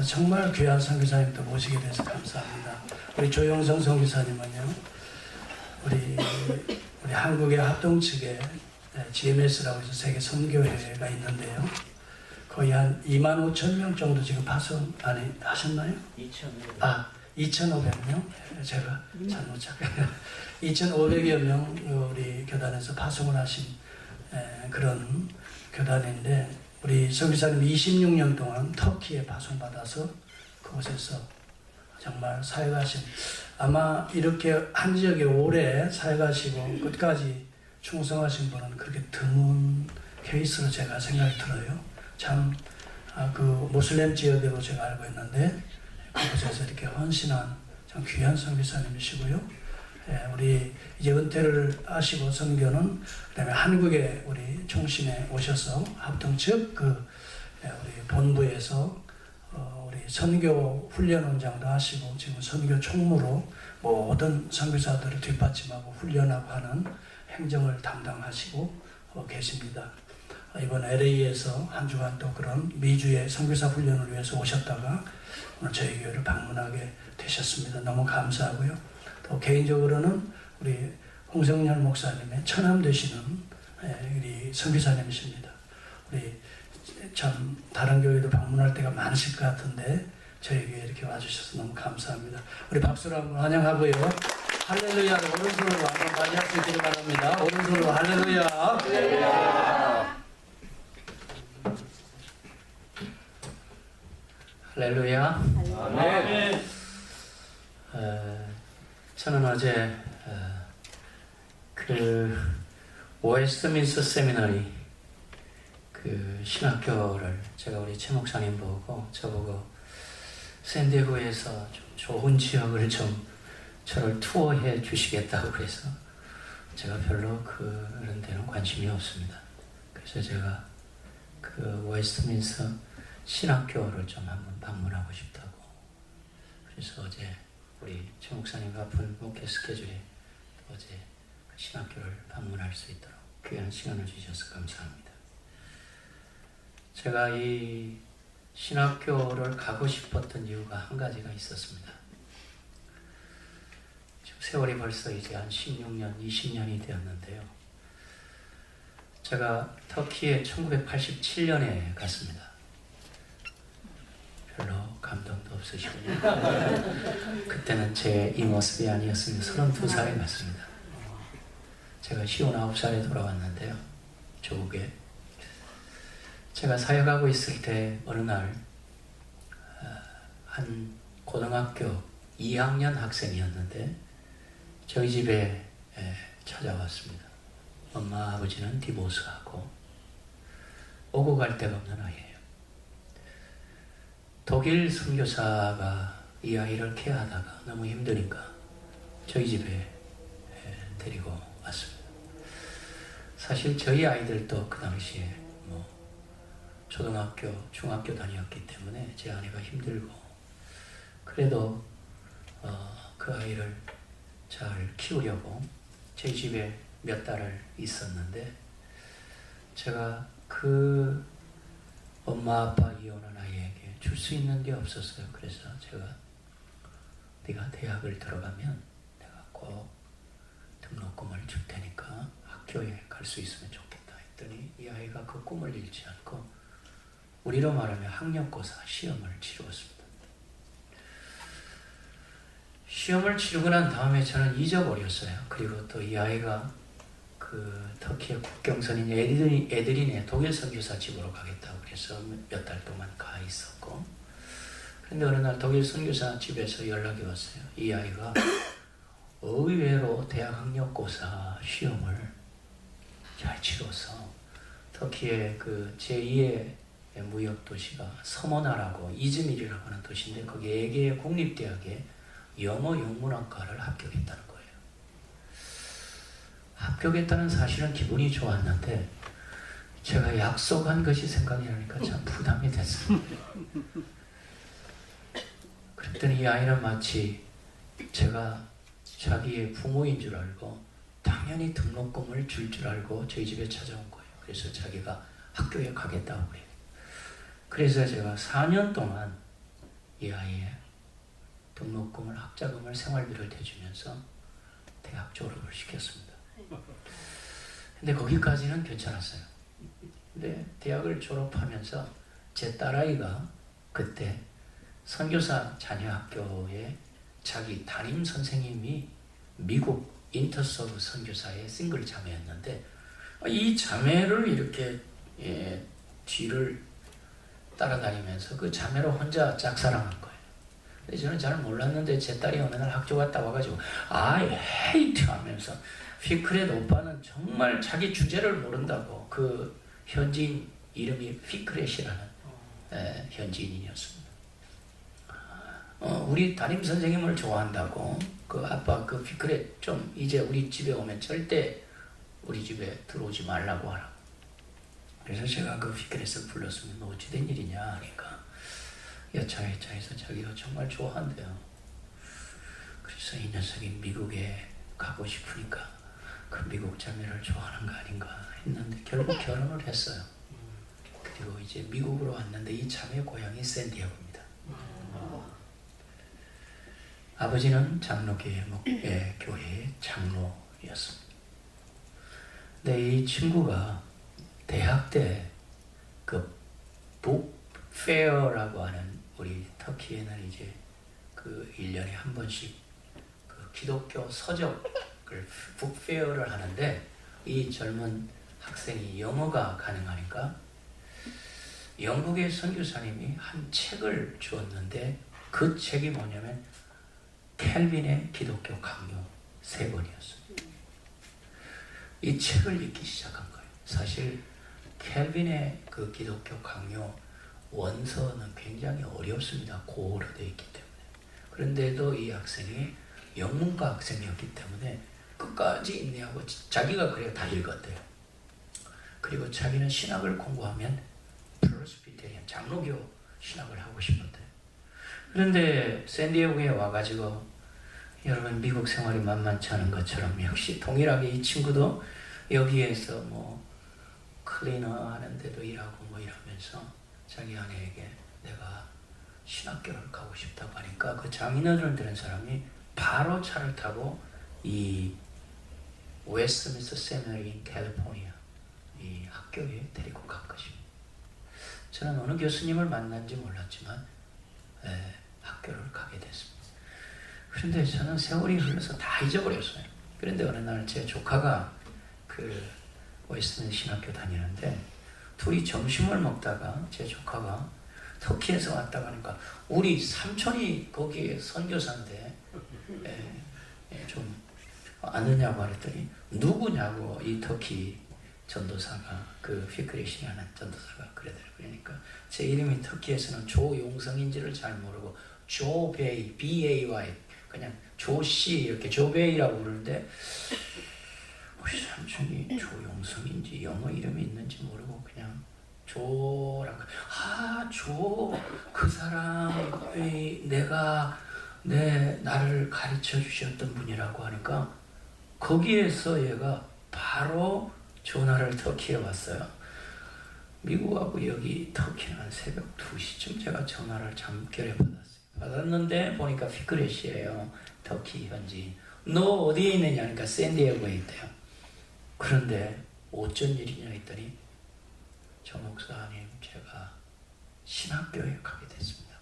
또 정말 귀한 선교사님도 모시게 돼서 감사합니다. 우리 조영성 선교사님은요, 우리 한국의 합동 측에 GMS라고 해서 세계 선교회가 있는데요. 거의 한 25,000명 정도 지금 파송 많이 하셨나요? 2,500명? 제가 잘못 착각해요. 2,500여 명 우리 교단에서 파송을 하신 그런 교단인데, 우리 선교사님 26년 동안 터키에 파송받아서 그곳에서 정말 사역하신, 아마 이렇게 한 지역에 오래 사역하시고 끝까지 충성하신 분은 그렇게 드문 케이스로 제가 생각이 들어요. 참 그 모슬렘 지역으로 제가 알고 있는데 그곳에서 이렇게 헌신한 참 귀한 선교사님이시고요. 우리 이제 은퇴를 하시고 선교는 그다음에 한국에 우리 총신에 오셔서 합동 측 우리 본부에서 우리 선교 훈련 원장도 하시고 지금 선교 총무로 모든 선교사들을 뒷받침하고 훈련하고 하는 행정을 담당하시고 계십니다. 이번 LA에서 한 주간 또 그런 미주의 선교사 훈련을 위해서 오셨다가 오늘 저희 교회를 방문하게 되셨습니다. 너무 감사하고요. 또 개인적으로는 우리 홍성열 목사님의 처남 되시는 우리 선교사님이십니다. 우리 참 다른 교회도 방문할 때가 많으실 것 같은데 저희 교회에 이렇게 와주셔서 너무 감사합니다. 우리 박수로 한번 환영하고요. 할렐루야를 오른손으로 한번 맞이할 수 있기를 바랍니다. 오른손으로 할렐루야. 할렐루야. 할렐루야. 아멘. 저는 어제 그 웨스트민스터 세미나리 그 신학교를 제가 우리 최 목사님 보고 저보고 샌디에고에서 좀 좋은 지역을 좀 저를 투어해 주시겠다고 그래서 제가 별로 그런 데는 관심이 없습니다. 그래서 제가 그 웨스트민스터 신학교를 좀 한번 방문하고 싶다고. 그래서 어제 우리 최 목사님 바쁜 목회 스케줄에 어제 그 신학교를 방문할 수 있도록 귀한 시간을 주셔서 감사합니다. 제가 이 신학교를 가고 싶었던 이유가 한 가지가 있었습니다. 지금 세월이 벌써 이제 한 16년, 20년이 되었는데요. 제가 터키에 1987년에 갔습니다. 별로 감동도 없으시군요. 그때는 제 이 모습이 아니었으면 32살에 갔습니다. 제가 59살에 돌아왔는데요. 조국에. 제가 사역하고 있을 때 어느 날 한 고등학교 2학년 학생이었는데 저희 집에 찾아왔습니다. 엄마 아버지는 디보스하고 오고 갈 데가 없는 아이예요. 독일 선교사가 이 아이를 케어하다가 너무 힘드니까 저희 집에 데리고 왔습니다. 사실 저희 아이들도 그 당시에 초등학교, 중학교 다녔기 때문에 제 아내가 힘들고 그래도 그 아이를 잘 키우려고 제 집에 몇 달을 있었는데 제가 그 엄마 아빠 이혼한 아이에게 줄 수 있는 게 없었어요. 그래서 제가 네가 대학을 들어가면 내가 꼭 등록금을 줄 테니까 학교에 갈 수 있으면 좋겠다 했더니 이 아이가 그 꿈을 잃지 않고 우리로 말하면 학력고사 시험을 치루었습니다. 시험을 치르고 난 다음에 저는 잊어버렸어요. 그리고 또 이 아이가 그 터키의 국경선인 에드린의 독일 선교사 집으로 가겠다고 그래서 몇 달 동안 가 있었고, 그런데 어느 날 독일 선교사 집에서 연락이 왔어요. 이 아이가 의외로 대학 학력고사 시험을 잘 치러서 터키의 그 제2의 무역 도시가 서머나라고 이즈밀이라고 하는 도시인데 거기 에게 국립대학에 영어 영문학과를 합격했다는 거예요. 합격했다는 사실은 기분이 좋았는데 제가 약속한 것이 생각이 나니까 참 부담이 됐습니다. 그랬더니 이 아이는 마치 제가 자기의 부모인 줄 알고 당연히 등록금을 줄 줄 알고 저희 집에 찾아온 거예요. 그래서 자기가 학교에 가겠다고 그래요. 그래서 제가 4년 동안 이 아이의 등록금을, 학자금을, 생활비를 대주면서 대학 졸업을 시켰습니다. 근데 거기까지는 괜찮았어요. 근데 대학을 졸업하면서 제 딸아이가 그때 선교사 자녀학교에 자기 담임 선생님이 미국 인터서브 선교사의 싱글 자매였는데, 이 자매를 이렇게 뒤를 따라다니면서 그 자매로 혼자 짝사랑한 거예요. 근데 저는 잘 몰랐는데 제 딸이 어느 날 학교 갔다 와가지고 I hate 하면서, 피크렛 오빠는 정말 자기 주제를 모른다고. 그 현지인 이름이 피크렛이라는 현지인이었습니다. 우리 담임 선생님을 좋아한다고, 그 아빠 그 피크렛 좀 이제 우리 집에 오면 절대 우리 집에 들어오지 말라고 하라. 그래서 제가 그 피크렛을 불렀으면 너 어찌 된 일이냐 하니까 여차여차해서 자기가 정말 좋아한대요. 그래서 이 녀석이 미국에 가고 싶으니까 그 미국 자매를 좋아하는 거 아닌가 했는데 결국 결혼을 했어요. 그리고 이제 미국으로 왔는데 이 자매 고향이 샌디에고입니다. 아버지는 장로교회 교회의 장로였습니다. 근데 이 친구가 대학 때 그 북페어라고 하는, 우리 터키에는 이제 그 1년에 한 번씩 그 기독교 서적을 북페어를 하는데, 이 젊은 학생이 영어가 가능하니까 영국의 선교사님이 한 책을 주었는데, 그 책이 뭐냐면 켈빈의 기독교 강요 3권이었어요. 이 책을 읽기 시작한 거예요. 사실 켈빈의 그 기독교 강요 원서는 굉장히 어렵습니다. 고어로 되어 있기 때문에. 그런데도 이 학생이 영문과 학생이었기 때문에 끝까지 인내하고 자기가 그래 다 읽었대요. 그리고 자기는 신학을 공부하면 프레스비테리안 장로교 신학을 하고 싶었대요. 그런데 샌디에고에 와가지고, 여러분 미국 생활이 만만치 않은 것처럼 역시 동일하게 이 친구도 여기에서 뭐 클리너 하는 데도 일하고 뭐 이러면서 자기 아내에게 내가 신학교를 가고 싶다고 하니까, 그 장인어른을 들은 사람이 바로 차를 타고 이 웨스트민스터 세미나리 캘리포니아 이 학교에 데리고 간 것입니다. 저는 어느 교수님을 만난지 몰랐지만 학교를 가게 됐습니다. 그런데 저는 세월이 흘러서 다 잊어버렸어요. 그런데 어느 날 제 조카가 그 웨스트민스터 신학교 다니는데, 둘이 점심을 먹다가 제 조카가 터키에서 왔다고 하니까 우리 삼촌이 거기에 선교사인데 좀 아느냐고 그랬더니 누구냐고, 이 터키 전도사가, 그 피크렛이라는 전도사가 그러더라고요. 그러니까 제 이름이 터키에서는 조용성인지를 잘 모르고 조베이, B-A-Y, 그냥 조씨 이렇게 조베이라고 부르는데, 우리 삼촌이 조용성인지 영어 이름이 있는지 모르고 그냥 조라고, 조, 그 사람이 나를 가르쳐 주셨던 분이라고 하니까, 거기에서 얘가 바로 전화를 터키에 왔어요. 미국하고 여기 터키는 한 새벽 2시쯤 제가 전화를 잠결에 받았는데 보니까 피크렛이에요. 터키 현지. 너 어디에 있느냐 하니까 샌디에고에 있대요. 그런데 어쩐 일이냐 했더니, 저 목사님 제가 신학교에 가게 됐습니다.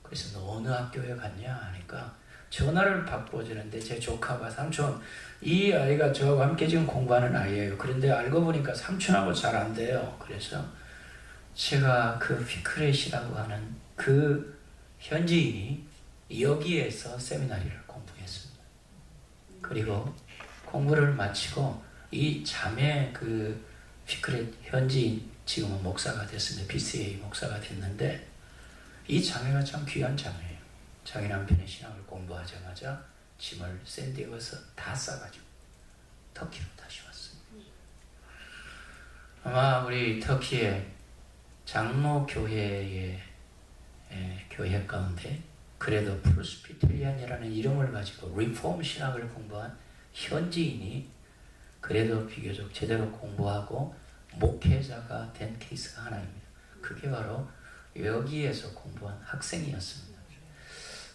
그래서 너 어느 학교에 갔냐 하니까 전화를 바꿔주는데, 제 조카가 삼촌 이 아이가 저하고 함께 지금 공부하는 아이예요. 그런데 알고 보니까 삼촌하고 잘 안 돼요. 그래서 제가 그 피크렛이라고 하는 그 현지인이 여기에서 세미나리를 공부했습니다. 그리고 공부를 마치고 이 자매 그 피크렛 현지인 지금은 목사가 됐습니다. BCA 목사가 됐는데, 이 자매가 참 귀한 자매예요. 자기 남편의 신학을 공부하자마자 짐을 샌디에고에서 다 싸가지고 터키로 다시 왔습니다. 아마 우리 터키의 장로교회의 교회 가운데 그래도 프레스비테리안이라는 이름을 가지고 리폼 신학을 공부한 현지인이 그래도 비교적 제대로 공부하고 목회자가 된 케이스가 하나입니다. 그게 바로 여기에서 공부한 학생이었습니다.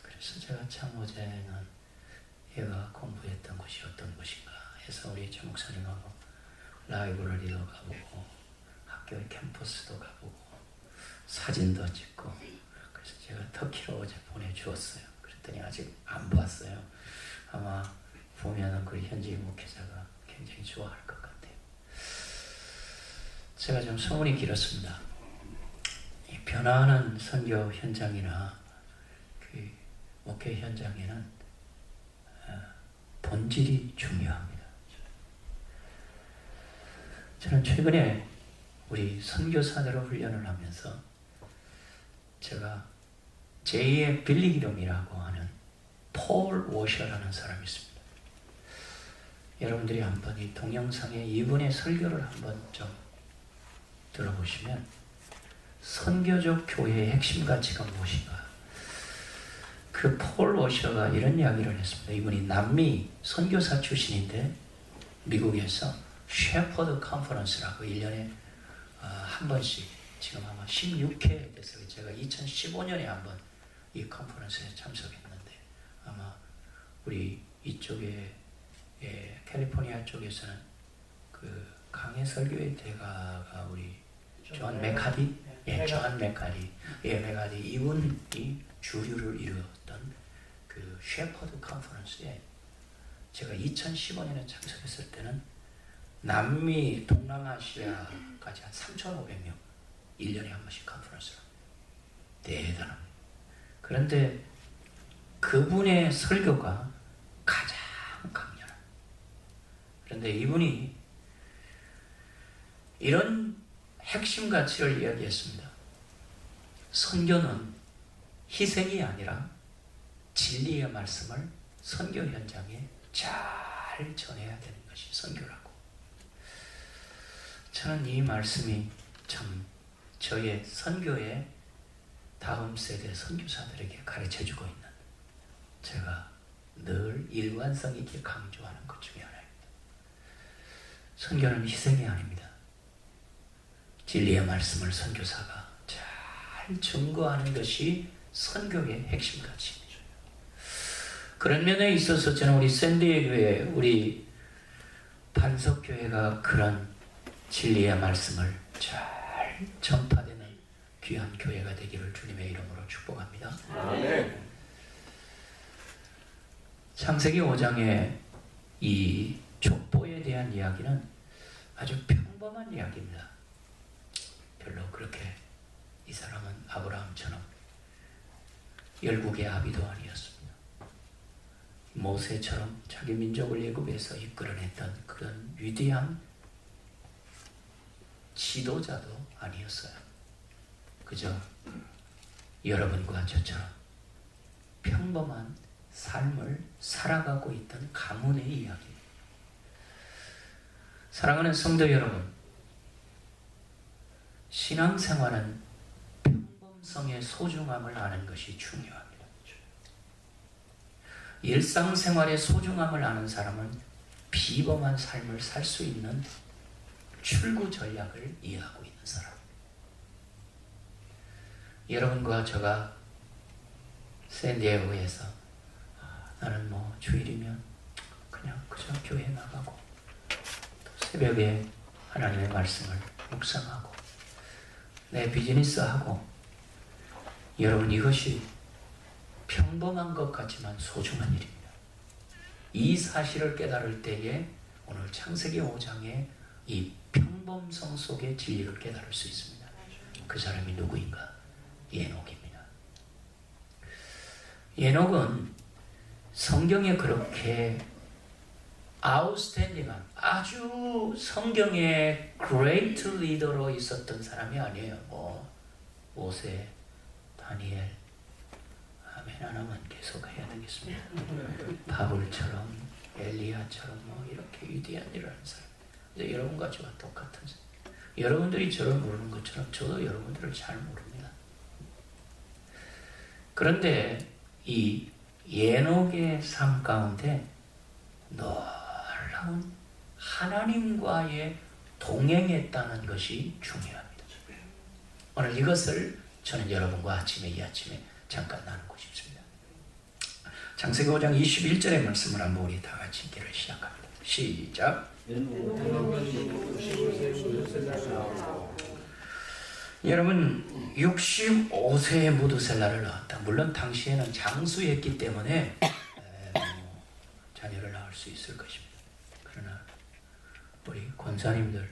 그래서 제가 참 어제는 얘가 공부했던 곳이 어떤 곳인가 해서 우리 조 목사님하고 라이브러리도 가보고 학교 캠퍼스도 가보고 사진도 찍고, 그래서 제가 터키로 어제 보내주었어요. 그랬더니 아직 안 봤어요. 아마 보면은 우리 현지 목회자가 굉장히 좋아할 것 같아요. 제가 좀 소문이 길었습니다. 이 변화하는 선교 현장이나 그 목회 현장에는 본질이 중요합니다. 저는 최근에 우리 선교사들을 훈련을 하면서 제가 제2의 빌리기름이라고 하는 폴 워셔라는 사람이 있습니다. 여러분들이 한번 이 동영상에 이분의 설교를 한번 좀 들어보시면 선교적 교회의 핵심 가치가 무엇인가. 그 폴 워셔가 이런 이야기를 했습니다. 이분이 남미 선교사 출신인데 미국에서 셰퍼드 컨퍼런스라고 1년에 한 번씩, 지금 아마 16회 됐어요. 제가 2015년에 한번 이 컨퍼런스에 참석했는데 아마 우리 이쪽에 캘리포니아 쪽에서는 그 강해 설교의 대가가 우리 존 맥카디, 존 맥카디, 맥카디 이분이 주류를 이루었던 그 셰퍼드 컨퍼런스에 제가 2015년에 참석했을 때는 남미, 동남아시아까지 한 3,500명 1년에 한 번씩 컨퍼런스를 대단합니다. 그런데 그분의 설교가 가장 강렬한, 그런데 이분이 이런 핵심 가치를 이야기했습니다. 선교는 희생이 아니라 진리의 말씀을 선교 현장에 잘 전해야 되는 것이 선교라고. 저는 이 말씀이 참 저의 선교의 다음 세대 선교사들에게 가르쳐주고 있는, 제가 늘 일관성 있게 강조하는 것 중에 하나입니다. 선교는 희생이 아닙니다. 진리의 말씀을 선교사가 잘 증거하는 것이 선교의 핵심 가치입니다. 그런 면에 있어서 저는 우리 샌디에 교회, 우리 반석교회가 그런 진리의 말씀을 잘 전파되는 귀한 교회가 되기를 주님의 이름으로 축복합니다. 아멘. 창세기 5장의 이 족보에 대한 이야기는 아주 평범한 이야기입니다. 별로 그렇게 이 사람은 아브라함처럼 열국의 아비도 아니었습니다. 모세처럼 자기 민족을 애굽에서 이끌어냈던 그런 위대한 지도자도 아니었어요. 그저 여러분과 저처럼 평범한 삶을 살아가고 있던 가문의 이야기. 사랑하는 성도 여러분, 신앙생활은 평범성의 소중함을 아는 것이 중요합니다. 일상생활의 소중함을 아는 사람은 비범한 삶을 살 수 있는 출구 전략을 이해하고 있는 사람. 여러분과 제가 샌디에고에서 나는 뭐 주일이면 그냥 그저 교회 나가고 또 새벽에 하나님의 말씀을 묵상하고 내 비즈니스하고, 여러분 이것이 평범한 것 같지만 소중한 일입니다. 이 사실을 깨달을 때에 오늘 창세기 5장의 이 평범성 속의 진리를 깨달을 수 있습니다. 그 사람이 누구인가? 에녹입니다. 에녹은 성경에 그렇게 아웃스탠딩한, 아주 성경의 그레이트 리더로 있었던 사람이 아니에요. 뭐 모세, 다니엘, 아멘 하나만 계속 해야 되겠습니다. 바울처럼, 엘리야처럼 뭐 이렇게 위대한 일을 하는 사람. 근데 여러분과 저와 똑같은 사람. 여러분들이 저를 모르는 것처럼 저도 여러분들을 잘 모릅니다. 그런데 이 에녹의 삶 가운데 놀라운 하나님과의 동행했다는 것이 중요합니다. 오늘 이것을 저는 여러분과 이 아침에 잠깐 나누고 싶습니다. 창세기 5장 21절의 말씀을 한번 우리 다 같이 읽기를 시작합니다. 시작. 여러분 65세에 무드셀라를 낳았다. 물론 당시에는 장수였기 때문에 자녀를 낳을 수 있을 것입니다. 그러나 우리 권사님들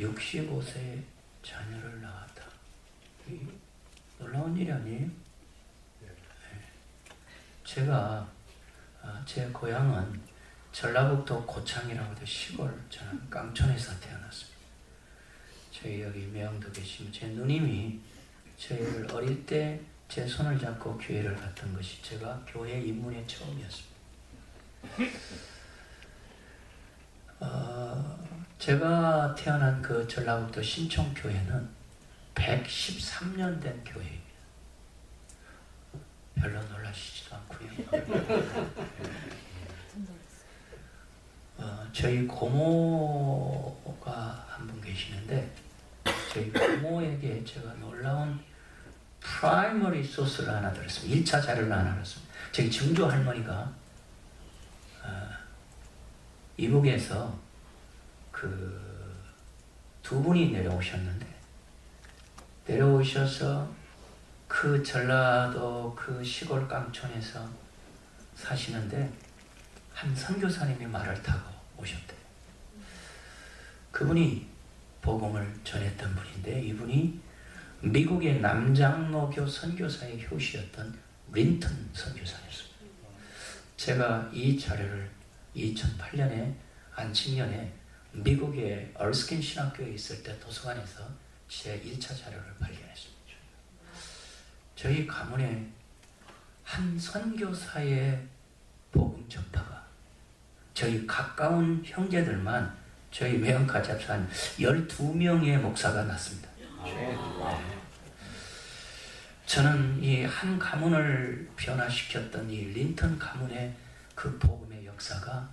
65세에 자녀를 낳았다. 놀라운 일이 아니에요? 제가 제 고향은 전라북도 고창이라고 해도 시골, 저는 깡촌에서 태어났습니다. 저희 여기 매형도 계시면 제 누님이 저희를 어릴 때 제 손을 잡고 교회를 갔던 것이 제가 교회 입문의 처음이었습니다. 제가 태어난 그 전라북도 신촌교회는 113년 된 교회입니다. 별로 놀라시지도 않고요. 저희 고모가 한 분 계시는데 저희 고모에게 제가 놀라운 프라이머리 소스를 하나 들었습니다. 1차 자료를 하나 들었습니다. 저희 증조 할머니가 이북에서 그 두 분이 내려오셔서 그 전라도 그 시골 깡촌에서 사시는데 한 선교사님이 말을 타고 오셨대요. 그분이 복음을 전했던 분인데 이분이 미국의 남장로교 선교사의 효시였던 린턴 선교사였습니다. 제가 이 자료를 2008년에 안식년에 미국의 얼스킨 신학교에 있을 때 도서관에서 제 1차 자료를 발견했습니다. 저희 가문에 한 선교사의 복음 전파가 저희 가까운 형제들만 저희 매형까지 합쳐 한 12명의 목사가 났습니다. 저는 이 한 가문을 변화시켰던 이 린턴 가문의 그 복음의 역사가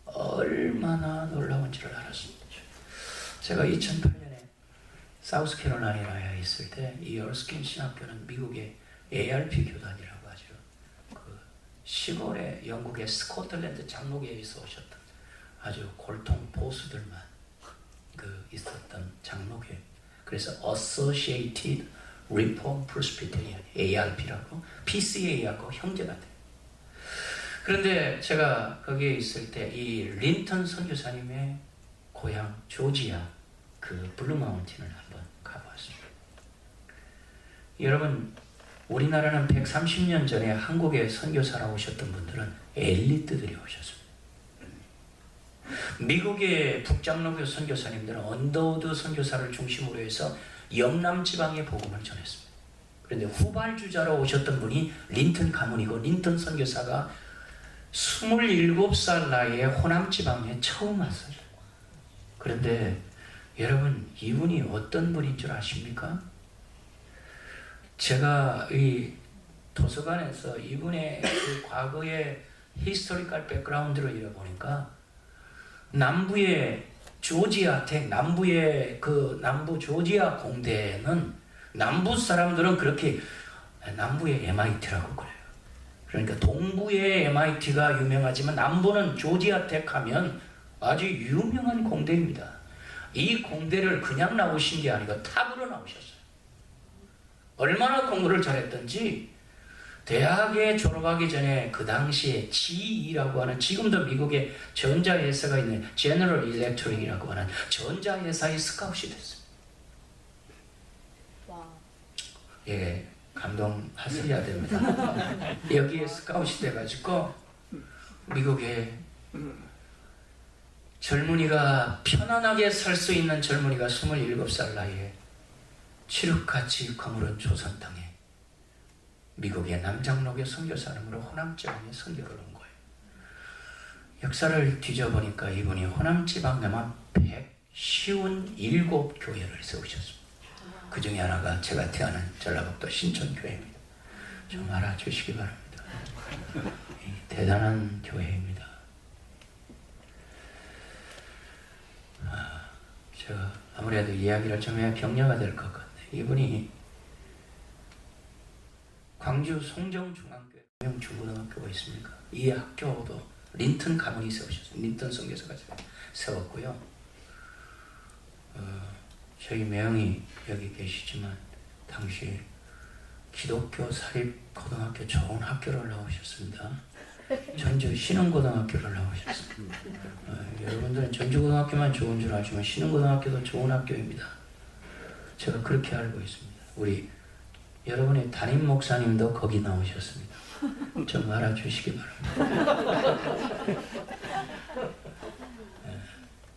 얼마나 놀라운지를 알았습니다. 제가 2008년에 사우스캐롤라이나에 있을 때 이 얼스킨 신학교는 미국의 ARP 교단이라고 하죠. 그 시골의 영국의 스코틀랜드 장로교에서 오셨던 아주 골통 보수들만 그 있었던 장로교. 그래서 Associated Reformed Presbyterian ARP라고 PCA하고 형제가 돼요. 그런데 제가 거기에 있을 때 이 린턴 선교사님의 고향 조지아 그 블루마운틴을 한번 가보았습니다. 여러분 우리나라는 130년 전에 한국에 선교사로 오셨던 분들은 엘리트들이 오셨습니다. 미국의 북장로교 선교사님들은 언더우드 선교사를 중심으로 해서 영남 지방의 복음을 전했습니다. 그런데 후발주자로 오셨던 분이 린턴 가문이고 린턴 선교사가 27살 나이에 호남 지방에 처음 왔어요. 그런데 여러분 이분이 어떤 분인 줄 아십니까? 제가 이 도서관에서 이분의 그 과거의 히스토리컬 백그라운드를 읽어보니까 남부의 조지아 텍, 남부의 그 남부 조지아 공대는 남부 사람들은 그렇게 남부의 MIT라고 그래요. 그러니까 동부의 MIT가 유명하지만 남부는 조지아 텍 하면 아주 유명한 공대입니다. 이 공대를 그냥 나오신 게 아니고 탑으로 나오셨어요. 얼마나 공부를 잘했던지 대학에 졸업하기 전에 그 당시에 GE라고 하는 지금도 미국의 전자회사가 있는 General Electric이라고 하는 전자회사의 스카웃이 됐습니다. 와. 예, 감동하셔야 됩니다. 여기에 스카웃이 돼가지고 미국의 젊은이가 편안하게 살 수 있는 젊은이가 27살 나이에 칠흑같이 거무른 조선 땅에 미국의 남장로교 선교사님으로 호남지방에 선교를 온 거예요. 역사를 뒤져보니까 이분이 호남지방에만 157교회를 세우셨습니다. 그 중에 하나가 제가 태어난 전라북도 신촌교회입니다. 좀 알아주시기 바랍니다. 대단한 교회입니다. 제가 아무래도 이야기를 좀 해야 격려가 될 것 같네요. 이분이 광주 송정중앙교회 중고등학교가 있습니까? 이 학교도 린턴 가문이 세우셨어요. 린턴 선교사가 세웠고요. 저희 매형이 여기 계시지만 당시 기독교 사립고등학교 좋은 학교를 나오셨습니다. 전주 신흥고등학교를 나오셨습니다. 여러분들은 전주고등학교만 좋은 줄 알지만 신흥고등학교도 좋은 학교입니다. 제가 그렇게 알고 있습니다. 우리 여러분의 담임 목사님도 거기 나오셨습니다. 좀 알아주시기 바랍니다.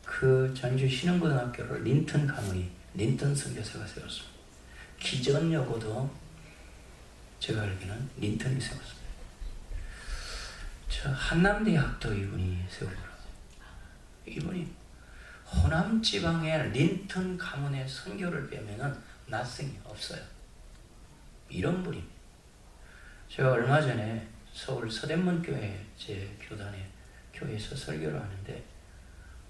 그 전주 신흥고등학교를 린턴 가문이, 린턴 선교사가 세웠습니다. 기전여고도 제가 알기는 린턴이 세웠습니다. 저 한남대학도 이분이 세우더라고요. 이분이 호남 지방의 린턴 가문의 선교를 빼면은 낯생이 없어요. 이런 분입니다. 제가 얼마 전에 서울 서대문교회 제 교회에서 설교를 하는데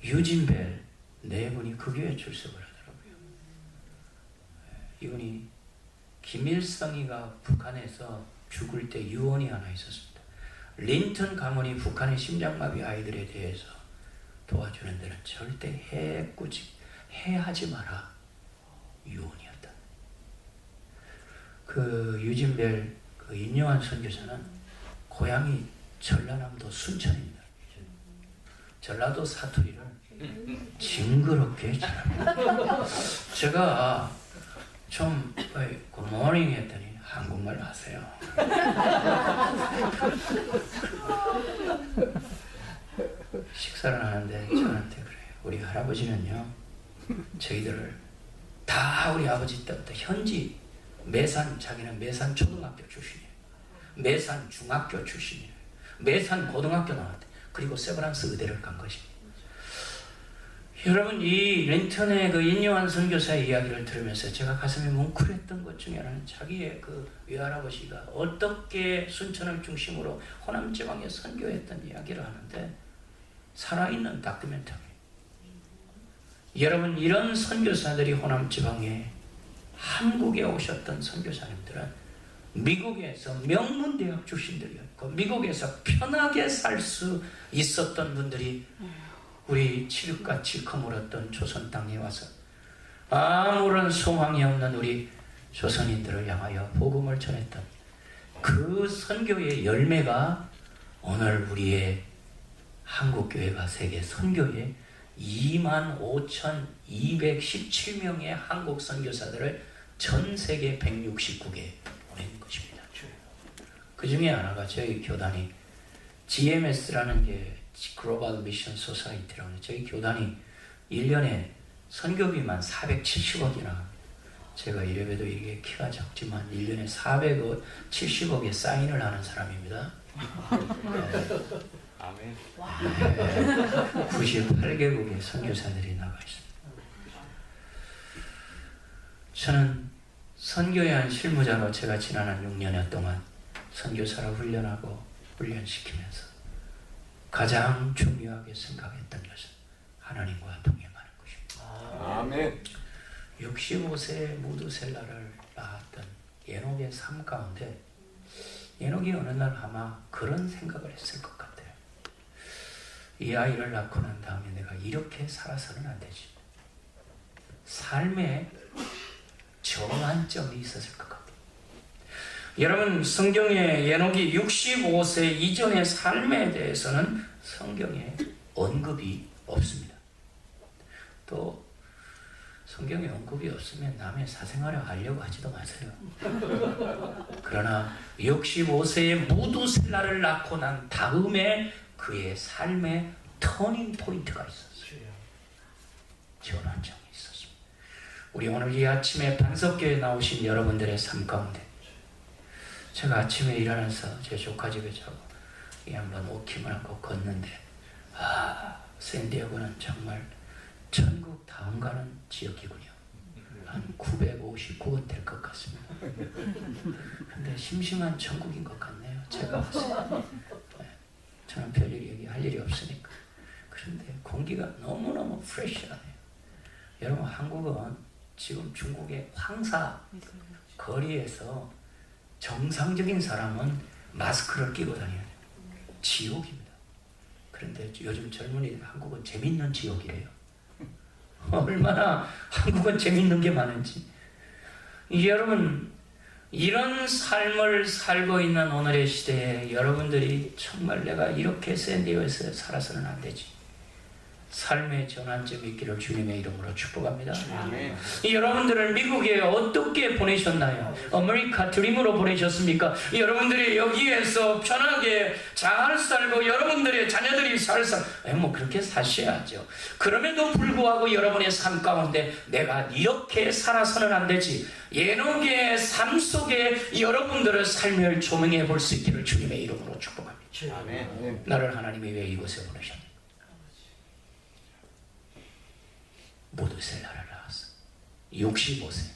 유진벨 네 분이 그 교회에 출석을 하더라고요. 이분이 김일성이가 북한에서 죽을 때 유언이 하나 있었습니다. 린턴 가문이 북한의 심장마비 아이들에 대해서 도와주는 데는 절대 해하지 마라 유언이었다. 그 유진벨 그 인요한 선교사는 고향이 전라남도 순천입니다. 전라도 사투리를 징그럽게 잘합니다. 제가 좀 굿모닝 했더니 한국말 하세요. 식사를 하는데 저한테 그래요. 우리 할아버지는요, 저희들을 다 우리 아버지 때부터 현지 자기는 매산 초등학교 출신이에요. 매산 중학교 출신이에요. 매산 고등학교 나왔대. 그리고 세브란스 의대를 간 것입니다. 여러분, 이 린턴의 그 인요한 선교사의 이야기를 들으면서 제가 가슴이 뭉클했던 것 중에 하나는 자기의 그 외할아버지가 어떻게 순천을 중심으로 호남 지방에 선교했던 이야기를 하는데 살아있는 다큐멘터리. 여러분, 이런 선교사들이 호남 지방에 한국에 오셨던 선교사님들은 미국에서 명문대학 출신들이었고 미국에서 편하게 살 수 있었던 분들이 우리 칠흑같이 거물었던 조선 땅에 와서 아무런 소망이 없는 우리 조선인들을 향하여 복음을 전했던 그 선교의 열매가 오늘 우리의 한국교회가 세계 선교에 25,217명의 한국 선교사들을 전 세계 169개에 보낸 것입니다. 그 중에 하나가 저희 교단이 GMS라는 게 글로벌 미션 소사이티라는 저희 교단이 1년에 선교비만 470억이나 제가 이래봬도 이게 키가 작지만 1년에 470억에 사인을 하는 사람입니다. 아멘. 98개국의 선교사들이 나가 있습니다. 저는 선교에 한 실무자로 제가 지난 한 6년여 동안 선교사를 훈련하고 훈련시키면서 가장 중요하게 생각했던 것은 하나님과 동행하는 것입니다. 아멘. 65세의 무두셀라를 낳았던 에녹의 삶 가운데 에녹이 어느 날 아마 그런 생각을 했을 것 같아요. 이 아이를 낳고 난 다음에 내가 이렇게 살아서는 안 되지. 삶에 정한점이 있었을 것 같아요. 여러분, 성경에 에녹이 65세 이전의 삶에 대해서는 성경에 언급이 없습니다. 또 성경에 언급이 없으면 남의 사생활을 알려고 하지도 마세요. 그러나 65세의 무두셀라를 낳고 난 다음에 그의 삶에 터닝 포인트가 있었어요. 전환점이 있었습니다. 우리 오늘 이 아침에 반석교에 나오신 여러분들의 삶 가운데 제가 아침에 일어나서 제 조카 집에 자고 이 양반 옷킴을 하고 걷는데 샌디에고는 정말 천국 다음 가는 지역이군요. 한 959원 될 것 같습니다. 근데 심심한 천국인 것 같네요. 제가 봤어요. 저는 별일 할 일이 없으니까. 그런데 공기가 너무너무 프레시하네요. 여러분, 한국은 지금 중국의 황사 거리에서 정상적인 사람은 마스크를 끼고 다녀야 돼요. 지옥입니다. 그런데 요즘 젊은이들 한국은 재밌는 지옥이래요. 얼마나 한국은 재밌는 게 많은지. 여러분, 이런 삶을 살고 있는 오늘의 시대에 여러분들이 정말 내가 이렇게 샌디에고에서 살아서는 안 되지. 삶의 전환점이 있기를 주님의 이름으로 축복합니다. 아멘. 여러분들을 미국에 어떻게 보내셨나요? 아메리카 드림으로 보내셨습니까? 여러분들이 여기에서 편하게 잘 살고 여러분들의 자녀들이 잘 뭐 그렇게 사셔야죠. 그럼에도 불구하고 여러분의 삶 가운데 내가 이렇게 살아서는 안 되지. 예녹의 삶 속에 여러분들의 삶을 조명해 볼 수 있기를 주님의 이름으로 축복합니다. 아멘. 나를 하나님이 왜 이곳에 보내셨나? 모두 셀라를 낳았어. 65세.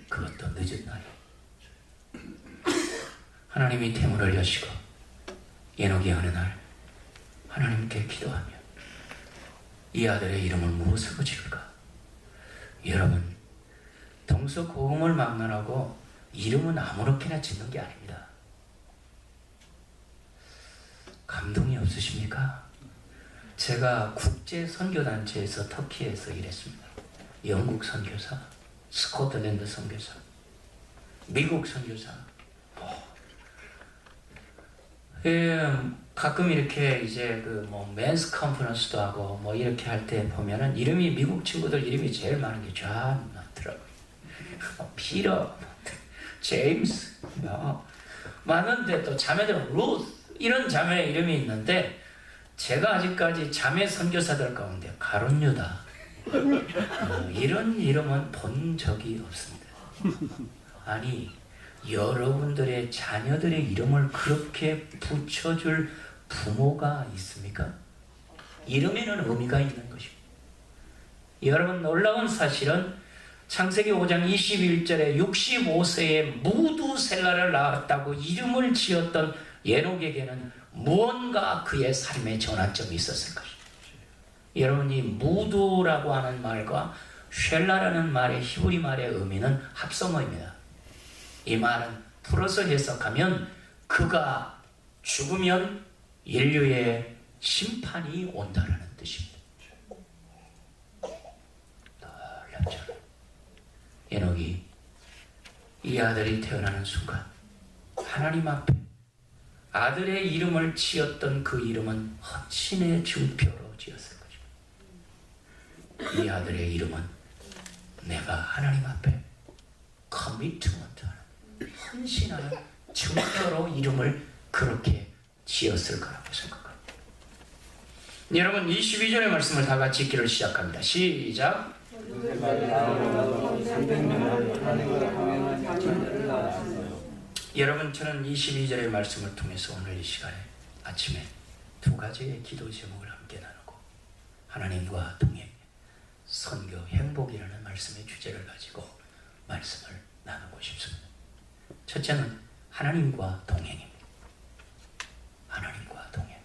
그것도 늦은 나이. 하나님이 태문을 여시고 예녹이 어느 날 하나님께 기도하며 이 아들의 이름을 무엇으로 지을까? 여러분, 동서고금을 막론하고 이름은 아무렇게나 짓는 게 아닙니다. 감동이 없으십니까? 제가 국제 선교단체에서 터키에서 일했습니다. 영국 선교사, 스코틀랜드 선교사, 미국 선교사. 가끔 이렇게 이제 맨스 컨퍼런스도 하고 뭐 이렇게 할 때 보면은 이름이 미국 친구들 이름이 제일 많은 게 존 많더라고요. 피터, 제임스, 많은데 또 자매들은 루스 이런 자매 이름이 있는데 제가 아직까지 자매 선교사들 가운데 가룟 유다 이런 이름은 본 적이 없습니다. 아니, 여러분들의 자녀들의 이름을 그렇게 붙여줄 부모가 있습니까? 이름에는 의미가 있는 것입니다. 여러분, 놀라운 사실은 창세기 5장 21절에 65세에 무두셀라를 낳았다고 이름을 지었던 예녹에게는 무언가 그의 삶의 전환점이 있었을 것입니다. 여러분이 무두라고 하는 말과 쉘라라는 말의 히브리 말의 의미는 합성어입니다. 이 말은 풀어서 해석하면 그가 죽으면 인류의 심판이 온다라는 뜻입니다. 놀랍죠. 에녹이 이 아들이 태어나는 순간 하나님 앞에 아들의 이름을 지었던 그 이름은 헌신의 증표로 지었을 것입니다. 이 아들의 이름은 내가 하나님 앞에 커미트먼트하는 헌신하는 증표로 이름을 그렇게 지었을 거라고 생각합니다. 여러분, 22절의 말씀을 다 같이 읽기를 시작합니다. 시작. 여러분, 저는 22절의 말씀을 통해서 오늘 이 시간에 아침에 두 가지의 기도 제목을 함께 나누고 하나님과 동행, 선교, 행복이라는 말씀의 주제를 가지고 말씀을 나누고 싶습니다. 첫째는 하나님과 동행입니다. 하나님과 동행.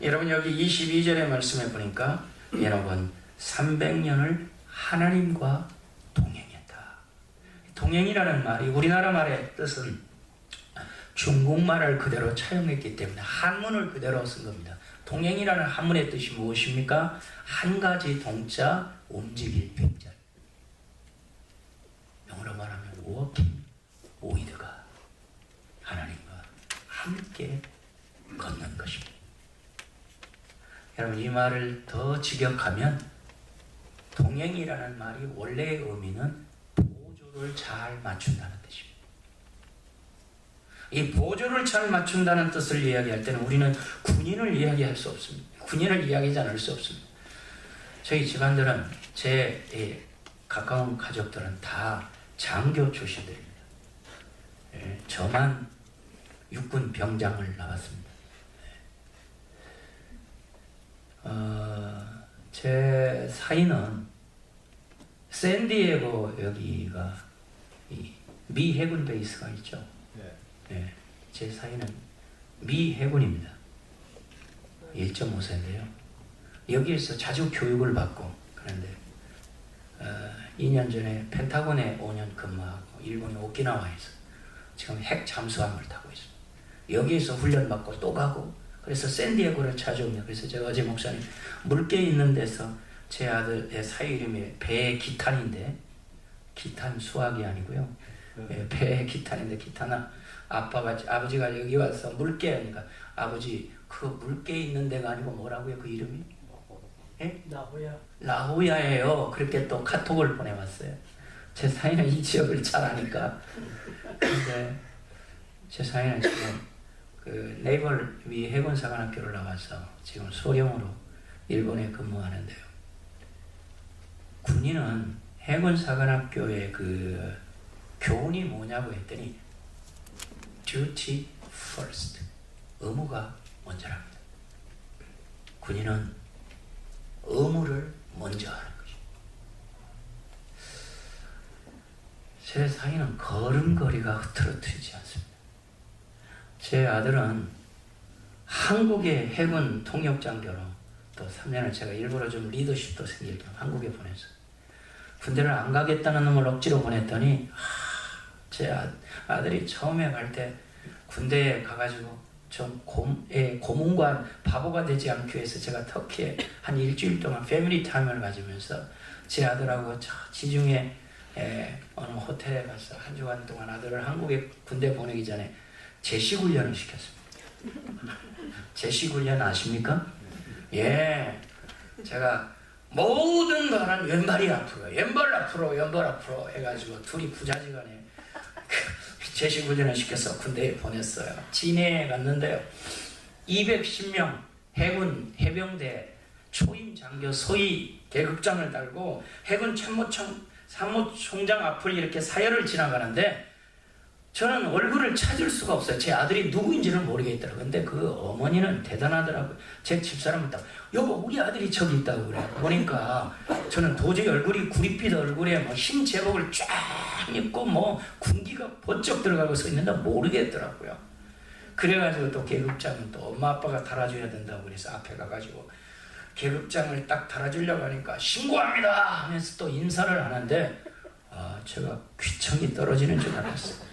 여러분, 여기 22절의 말씀에 보니까 여러분 300년을 하나님과 동행했다. 동행이라는 말이 우리나라 말의 뜻은 중국말을 그대로 차용했기 때문에 한문을 그대로 쓴 겁니다. 동행이라는 한문의 뜻이 무엇입니까? 한 가지 동자, 움직일 빙자. 영어로 말하면 walking with가 하나님과 함께 걷는 것입니다. 여러분, 이 말을 더 직역하면 동행이라는 말이 원래의 의미는 보조를 잘 맞춘다는 뜻입니다. 이 보조를 잘 맞춘다는 뜻을 이야기할 때는 우리는 군인을 이야기할 수 없습니다. 군인을 이야기하지 않을 수 없습니다. 저희 집안들은 제 가까운 가족들은 다 장교 출신들입니다. 저만 육군 병장을 나왔습니다. 제 사위는 샌디에고 여기가 미 해군 베이스가 있죠. 네, 제 사위는 미 해군입니다. 1.5세인데요. 여기에서 자주 교육을 받고 그런데 2년 전에 펜타곤에 5년 근무하고 일본 오키나와에서 지금 핵 잠수함을 타고 있습니다. 여기에서 훈련받고 또 가고, 그래서 샌디에고를 자주 옵니다. 그래서 제가 어제 목사님, 물개 있는 데서 제 아들의 사위 이름이 배기탄인데, 기탄 수학이 아니고요. 배기탄인데, 기탄아, 아버지가 여기 와서 물개 하니까, 아버지 그 물개 있는 데가 아니고 뭐라고요? 그 이름이? 예? 라호야예요. 그렇게 또 카톡을 보내왔어요. 제 사위는 이 지역을 잘 아니까. 근데 제 사위는 지금 그 네이벌 미 해군사관학교를 나와서 지금 소령으로 일본에 근무하는데요. 군인은 해군사관학교의 그 교훈이 뭐냐고 했더니 duty first, 의무가 먼저랍니다. 군인은 의무를 먼저 하는 것입니다. 제 사위는 걸음걸이가 흐트러뜨리지 않습니다. 제 아들은 한국의 해군 통역장교로 또 3년을 제가 일부러 좀 리더십도 생길 겸 한국에 보냈어요. 군대를 안 가겠다는 놈을 억지로 보냈더니 제 아들이 처음에 갈 때 군대에 가가지고 좀 고문관 바보가 되지 않기 위해서 제가 터키에 한 일주일 동안 패밀리 타임을 가지면서 제 아들하고 저 지중해 어느 호텔에 가서 한 주간 동안 아들을 한국에 군대 보내기 전에 제식훈련을 시켰습니다. 제식훈련 아십니까? 예, 제가 모든 말은 왼발이 앞으로, 왼발 앞으로, 왼발 앞으로 해가지고 둘이 부자지간에 제식훈련을 시켜서 군대에 보냈어요. 진해에 갔는데요. 210명 해군 해병대 초임 장교 소위 계급장을 달고 해군 참모총장 앞을 이렇게 사열을 지나가는데 저는 얼굴을 찾을 수가 없어요. 제 아들이 누구인지는 모르겠더라고요. 근데 그 어머니는 대단하더라고요. 제 집사람은 딱 여보 우리 아들이 저기 있다고 그래. 보니까 저는 도저히 얼굴이 구릿빛 얼굴에 뭐 흰 제복을 쫙 입고 뭐 군기가 번쩍 들어가고 서 있는데 모르겠더라고요. 그래가지고 또 계급장은 또 엄마 아빠가 달아줘야 된다고 그래서 앞에 가가지고 계급장을 딱 달아주려고 하니까 신고합니다 하면서 또 인사를 하는데 제가 귀청이 떨어지는 줄 알았어요.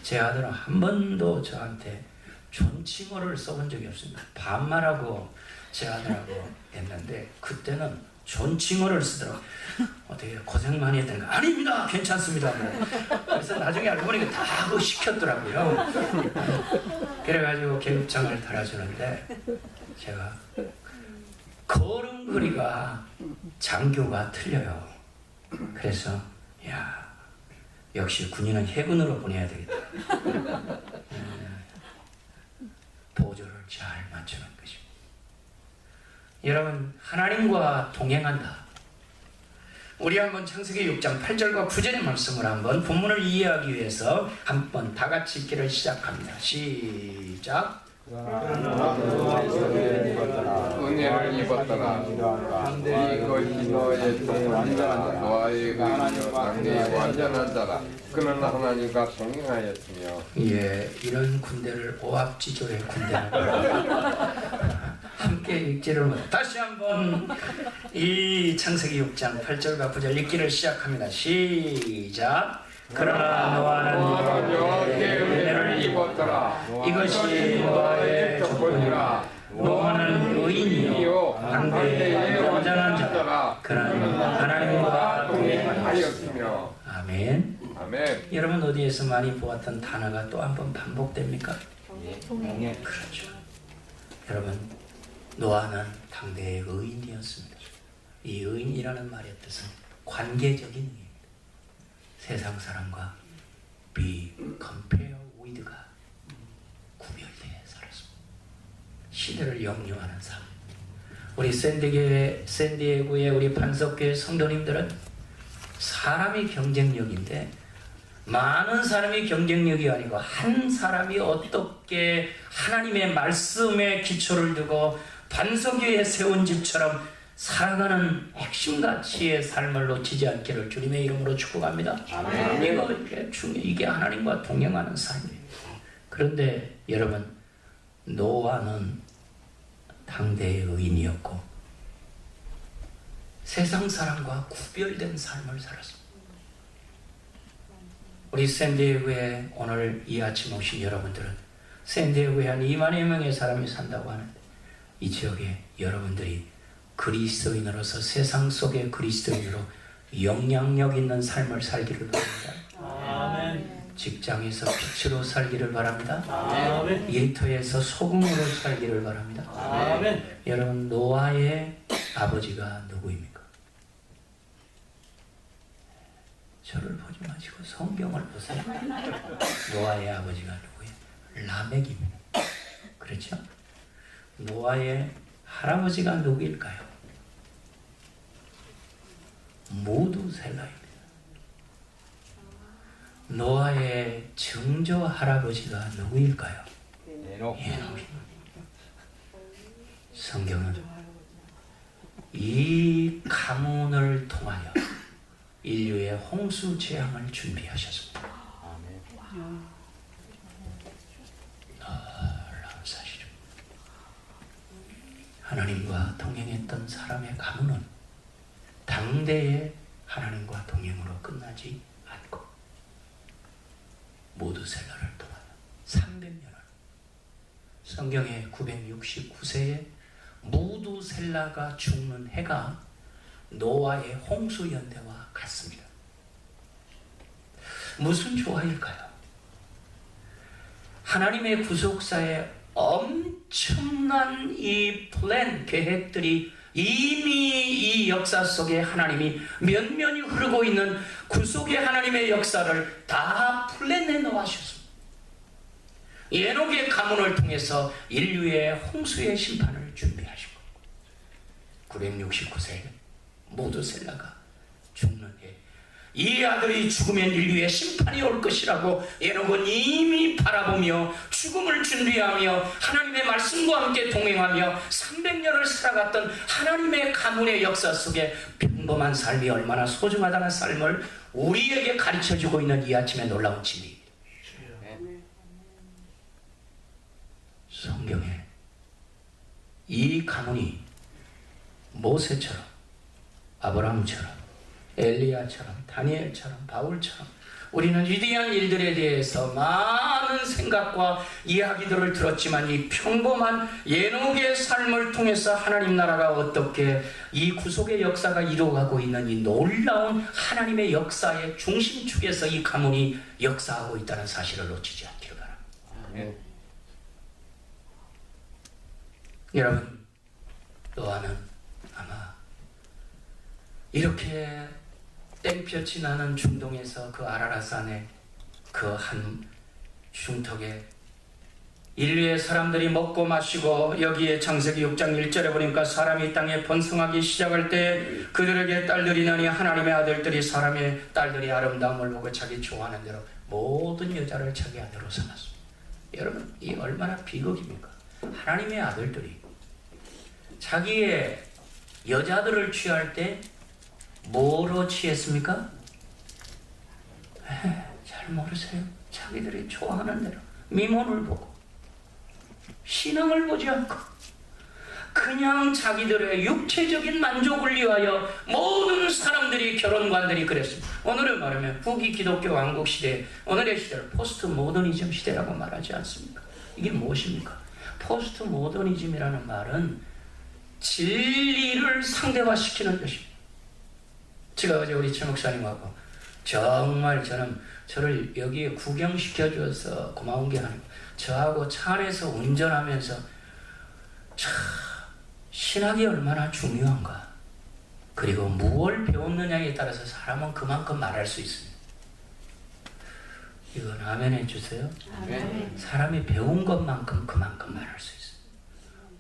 제 아들은 한 번도 저한테 존칭어를 써본 적이 없습니다. 반말하고 제 아들하고 했는데 그때는 존칭어를 쓰더라고요. 어떻게 고생 많이 했던가? 아닙니다. 괜찮습니다. 그래서 나중에 알고 보니까 다 그거 시켰더라고요. 그래가지고 계급장을 달아주는데 제가 걸음걸이가 장교가 틀려요. 그래서 야 역시 군인은 해군으로 보내야 되겠다. 보조를 잘 맞추는 것입니다. 여러분 하나님과 동행한다. 우리 한번 창세기 6장 8절과 9절의 말씀을 한번 본문을 이해하기 위해서 한번 다 같이 읽기를 시작합니다. 시작. 은혜를 입었더라. 이것이 너의 조건이라. 너의 의인이여 네 완전한 자라. 그는 하나님과 동행하였으며. 예, 이런 군대를 오합지졸의 군대를 함께 읽지를 못. 다시 한번 이 창세기 6장 8절과 9절 읽기를 시작합니다. 시작. 그러나 너와는 여호와의 은혜를 입었더라. 이것이 너의 조건이라. 너는 의인이요 상대의 완전한 자라. 그는 하나님과 동행하였으며. 아멘. 아멘. 여러분 어디에서 많이 보았던 단어가 또 한 번 반복됩니까? 동행. 그렇죠. 여러분 노아는 당대의 의인이었습니다. 이 의인이라는 말의 뜻은 관계적인 의입니다. 세상 사람과 be compare with가 구별되어 살았습니다. 시대를 역류하는 삶. 우리 샌디에고의 우리 반석교회 성도님들은 사람이 경쟁력인데 많은 사람이 경쟁력이 아니고 한 사람이 어떻게 하나님의 말씀에 기초를 두고 반석위에 세운 집처럼 살아가는 핵심 가치의 삶을 놓치지 않기를 주님의 이름으로 축복합니다. 이게 하나님과 동행하는 삶이에요. 그런데 여러분 노아는 당대의 의인이었고 세상 사람과 구별된 삶을 살았습니다. 우리 샌디에고에 오늘 이 아침 오신 여러분들은 샌디에고에 한 2만여 명의 사람이 산다고 하는데 이 지역에 여러분들이 그리스도인으로서 세상 속의 그리스도인으로 영향력 있는 삶을 살기를 바랍니다. 아멘. 직장에서 빛으로 살기를 바랍니다. 아멘. 일터에서 소금으로 살기를 바랍니다. 아멘. 여러분, 노아의 아버지가 누구입니까? 저를 보지 마시고 성경을 보세요. 노아의 아버지가 누구예요? 라멕입니다. 그렇죠? 노아의 할아버지가 누구일까요? 무두셀라입니다. 노아의 증조 할아버지가 누구일까요? 에녹입니다. 성경은 이 가문을 통하여 인류의 홍수 재앙을 준비하셨습니다. 놀라운 사실입니다. 하나님과 동행했던 사람의 가문은 당대의 하나님과 동행으로 끝나지 않고 모두셀라를 통하여 300년을 성경의 969세에 무두셀라가 죽는 해가 노아의 홍수연대와 같습니다. 무슨 조화일까요? 하나님의 구속사의 엄청난 이 플랜, 계획들이 이미 이 역사 속에 하나님이 면면이 흐르고 있는 구속의 하나님의 역사를 다 플랜해 놓으셨습니다. 에녹의 가문을 통해서 인류의 홍수의 심판을 준비하시고 969세에 모두셀라가 죽는 해 이 아들이 죽으면 인류의 심판이 올 것이라고 에녹은 이미 바라보며 죽음을 준비하며 하나님의 말씀과 함께 동행하며 300년을 살아갔던 하나님의 가문의 역사 속에 평범한 삶이 얼마나 소중하다는 삶을 우리에게 가르쳐주고 있는 이 아침의 놀라운 진리입니다. 성경에 이 가문이 모세처럼 아브라함처럼 엘리야처럼 다니엘처럼 바울처럼 우리는 위대한 일들에 대해서 많은 생각과 이야기들을 들었지만 이 평범한 에녹의 삶을 통해서 하나님 나라가 어떻게 이 구속의 역사가 이루어가고 있는 이 놀라운 하나님의 역사의 중심축에서 이 가문이 역사하고 있다는 사실을 놓치지 않기를 바랍니다. 여러분, 노아는 아마 이렇게 땡볕이 나는 중동에서 그 아라라산의 그 한 중턱에 인류의 사람들이 먹고 마시고 여기에 창세기 6장 1절에 보니까 사람이 땅에 번성하기 시작할 때 그들에게 딸들이 나니 하나님의 아들들이 사람의 딸들이 아름다움을 보고 자기 좋아하는 대로 모든 여자를 자기 아내로 삼았습니다. 여러분, 이 얼마나 비극입니까? 하나님의 아들들이 자기의 여자들을 취할 때 뭐로 취했습니까? 잘 모르세요. 자기들이 좋아하는 대로 미모를 보고 신앙을 보지 않고 그냥 자기들의 육체적인 만족을 위하여 모든 사람들이 결혼관들이 그랬습니다. 오늘은 말하면 후기 기독교 왕국 시대, 오늘의 시대를 포스트 모더니즘 시대라고 말하지 않습니까? 이게 무엇입니까? 포스트 모더니즘이라는 말은 진리를 상대화시키는 것입니다. 제가 어제 우리 최 목사님하고 정말 저를 여기에 구경시켜줘서 고마운 게 아니고 저하고 차 안에서 운전하면서 참 신학이 얼마나 중요한가, 그리고 무엇을 배웠느냐에 따라서 사람은 그만큼 말할 수 있습니다. 이건 아멘 해주세요. 아멘. 사람이 배운 것만큼 그만큼 말할 수 있어요.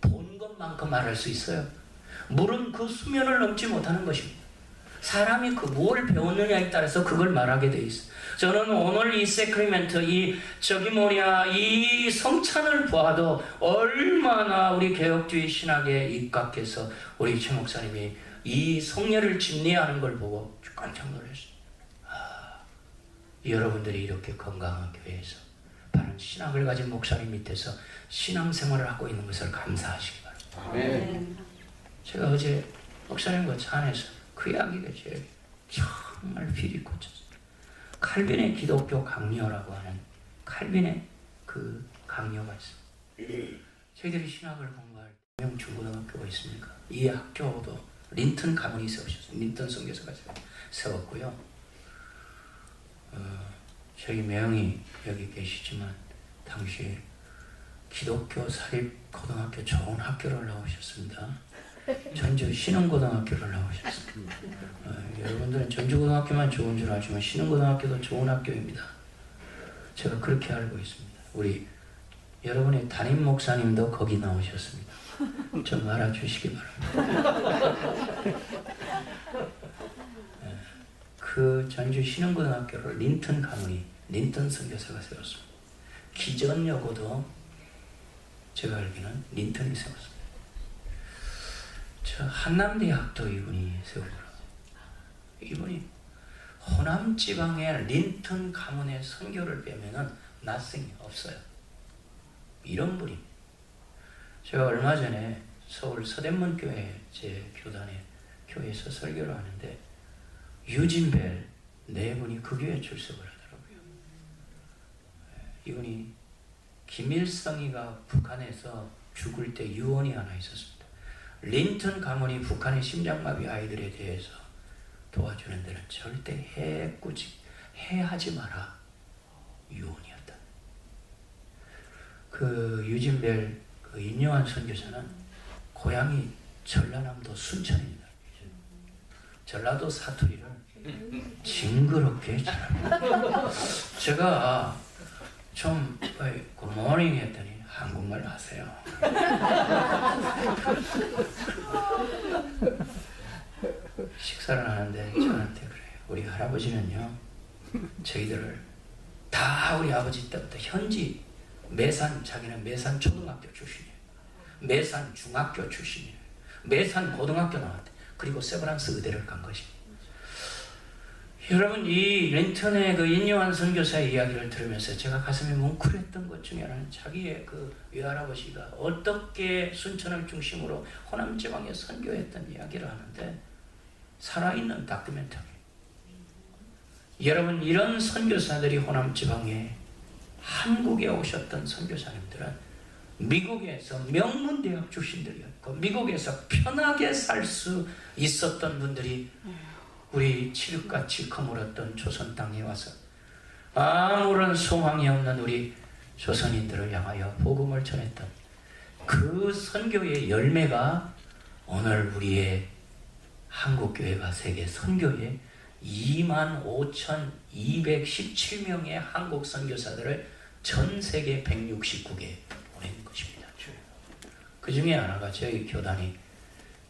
본 것만큼 말할 수 있어요. 물은 그 수면을 넘지 못하는 것입니다. 사람이 그 뭘 배웠느냐에 따라서 그걸 말하게 돼 있어요. 저는 오늘 이 세크리멘트, 이 성찬을 보아도 얼마나 우리 개혁주의 신학에 입각해서 우리 최 목사님이 이 성례를 집례하는 걸 보고 깜짝 놀랐어요. 여러분들이 이렇게 건강한 교회에서 바른 신학을 가진 목사님 밑에서 신앙생활을 하고 있는 것을 감사하시기 바랍니다. 아멘. 제가 어제 목사님과 차 안에서 그 이야기가 제일 정말 필이 꽂혔어요. 칼빈의 기독교 강요라고 하는 칼빈의 그 강요가 있습니다. 저희들이 신학을 공부할 때 명 중고등학교가 있습니까? 이 학교도 린턴 가문이 세우셨어요. 린턴 선교사가 세웠고요. 저희 매형이 여기 계시지만 당시 기독교 사립고등학교 좋은 학교를 나오셨습니다. 전주 신흥고등학교를 나오셨습니다. 여러분들은 전주고등학교만 좋은 줄 알지만 신흥고등학교도 좋은 학교입니다. 제가 그렇게 알고 있습니다. 우리 여러분의 담임 목사님도 거기 나오셨습니다. 좀 알아주시기 바랍니다. 그 전주 신흥고등학교를 린턴 가문이 린턴 선교사가 세웠습니다. 기전여고도 제가 알기는 린턴이 세웠습니다. 저 한남대학도 이분이 세우더라고요. 이분이 호남 지방의 린턴 가문의 선교를 빼면은 낯생이 없어요. 이런 분이. 제가 얼마 전에 서울 서대문교회 제 교회에서 설교를 하는데 유진벨 네 분이 그 교회에 출석을 하더라고요. 이분이 김일성이가 북한에서 죽을 때 유언이 하나 있었습니다. 린턴 가문이 북한의 심장마비 아이들에 대해서 도와주는 데는 절대 해하지 마라. 유언이었다. 그 유진벨 그 임요한 선교사는 고향이 전라남도 순천입니다. 전라도 사투리를 징그럽게 잘합니다. 제가 좀 굿모닝 했더니 한국말 하세요. 식사를 하는데 저한테 그래요. 우리 할아버지는요, 저희들을 다 우리 아버지 때부터 현지 자기는 매산 초등학교 출신이에요. 매산 중학교 출신이에요. 매산 고등학교 나왔대. 그리고 세브란스 의대를 간 것입니다. 여러분, 이 린턴의 그 인요한 선교사의 이야기를 들으면서 제가 가슴이 뭉클했던 것 중에 하나는 자기의 그 외할아버지가 어떻게 순천을 중심으로 호남 지방에 선교했던 이야기를 하는데 살아있는 다큐멘터리. 여러분, 이런 선교사들이 호남 지방에 한국에 오셨던 선교사님들은 미국에서 명문대학 출신들이었고 미국에서 편하게 살 수 있었던 분들이 우리 칠흑같이 거물었던 조선 땅에 와서 아무런 소망이 없는 우리 조선인들을 향하여 복음을 전했던 그 선교의 열매가 오늘 우리의 한국교회가 세계 선교에 25,217명의 한국 선교사들을 전 세계 169개에 보낸 것입니다. 그 중에 하나가 저희 교단이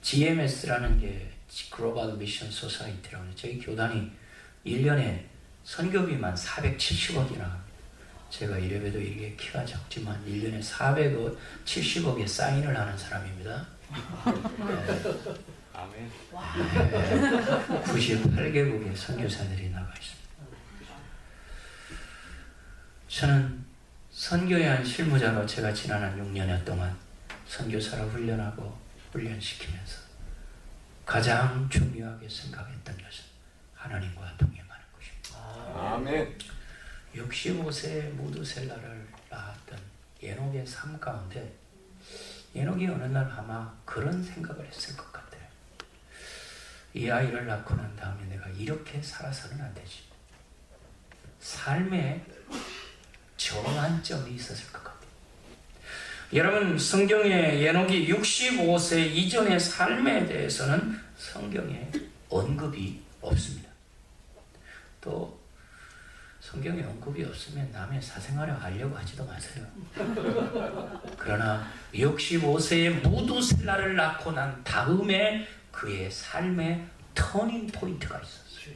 GMS라는 게 글로벌 미션 소사이티라고 저희 교단이 1년에 선교비만 470억이나 제가 이래봬도 이게 키가 작지만 1년에 470억에 사인을 하는 사람입니다. 아멘. 98개국의 선교사들이 나가 있습니다. 저는 선교에 한 실무자로 제가 지난 한 6년여 동안 선교사로 훈련하고 훈련시키면서 가장 중요하게 생각했던 것은 하나님과 동행하는 것입니다. 아멘. 65세의 무두셀라를 낳았던 에녹의 삶 가운데 에녹이 어느 날 아마 그런 생각을 했을 것 같아요. 이 아이를 낳고 난 다음에 내가 이렇게 살아서는 안 되지. 삶에 정한점이 있었을 것 같아요. 여러분, 성경에 에녹이 65세 이전의 삶에 대해서는 성경에 언급이 없습니다. 또 성경에 언급이 없으면 남의 사생활을 알려고 하지도 마세요. 그러나 65세의 무두셀라를 낳고 난 다음에 그의 삶에 터닝 포인트가 있었어요.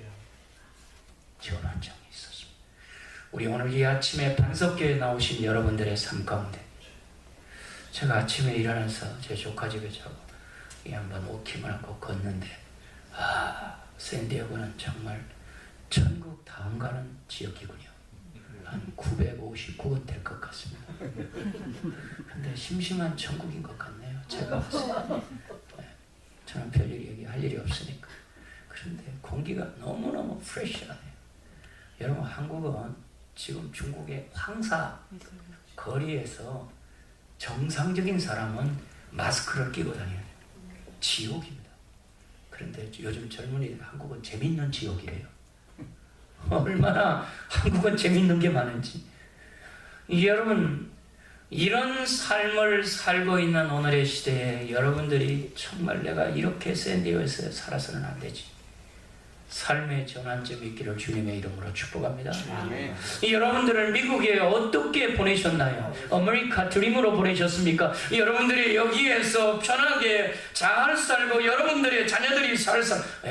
전환점이 있었습니다. 우리 오늘 이 아침에 반석교에 나오신 여러분들의 삶 가운데 제가 아침에 일어나서 제 조카 집에 자고 이 한번 오킴을 하고 걷는데 샌디에고는 정말 천국 다음 가는 지역이군요. 한 959건 될 것 같습니다. 근데 심심한 천국인 것 같네요. 제가 봤을 때. 저는 별일 얘기할 일이 없으니까. 그런데 공기가 너무너무 프레시하네요. 여러분 한국은 지금 중국의 황사 거리에서 정상적인 사람은 마스크를 끼고 다녀요. 지옥입니다. 그런데 요즘 젊은이들 한국은 재밌는 지옥이에요. 얼마나 한국은 재밌는 게 많은지. 여러분 이런 삶을 살고 있는 오늘의 시대에 여러분들이 정말 내가 이렇게 샌디에고에서 살아서는 안 되지. 삶의 전환점이 있기를 주님의 이름으로 축복합니다. 아멘. 여러분들을 미국에 어떻게 보내셨나요? 아메리카 드림으로 보내셨습니까? 여러분들이 여기에서 편하게 잘 살고 여러분들의 자녀들이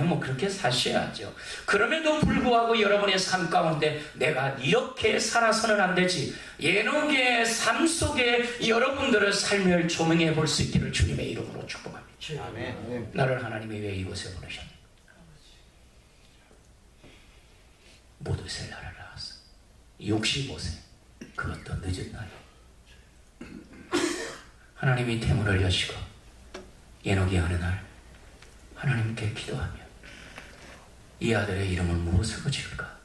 뭐 그렇게 사셔야죠. 그럼에도 불구하고 여러분의 삶 가운데 내가 이렇게 살아서는 안 되지. 예녹의 삶 속에 여러분들의 삶을 조명해 볼 수 있기를 주님의 이름으로 축복합니다. 아멘. 나를 하나님이 왜 이곳에 보내셨나? 모두 셀라를 나왔어. 65세. 그것도 늦은 나이. 하나님이 태문을 여시고 예녹이 어느 날 하나님께 기도하며 이 아들의 이름을 무엇으로 지을까?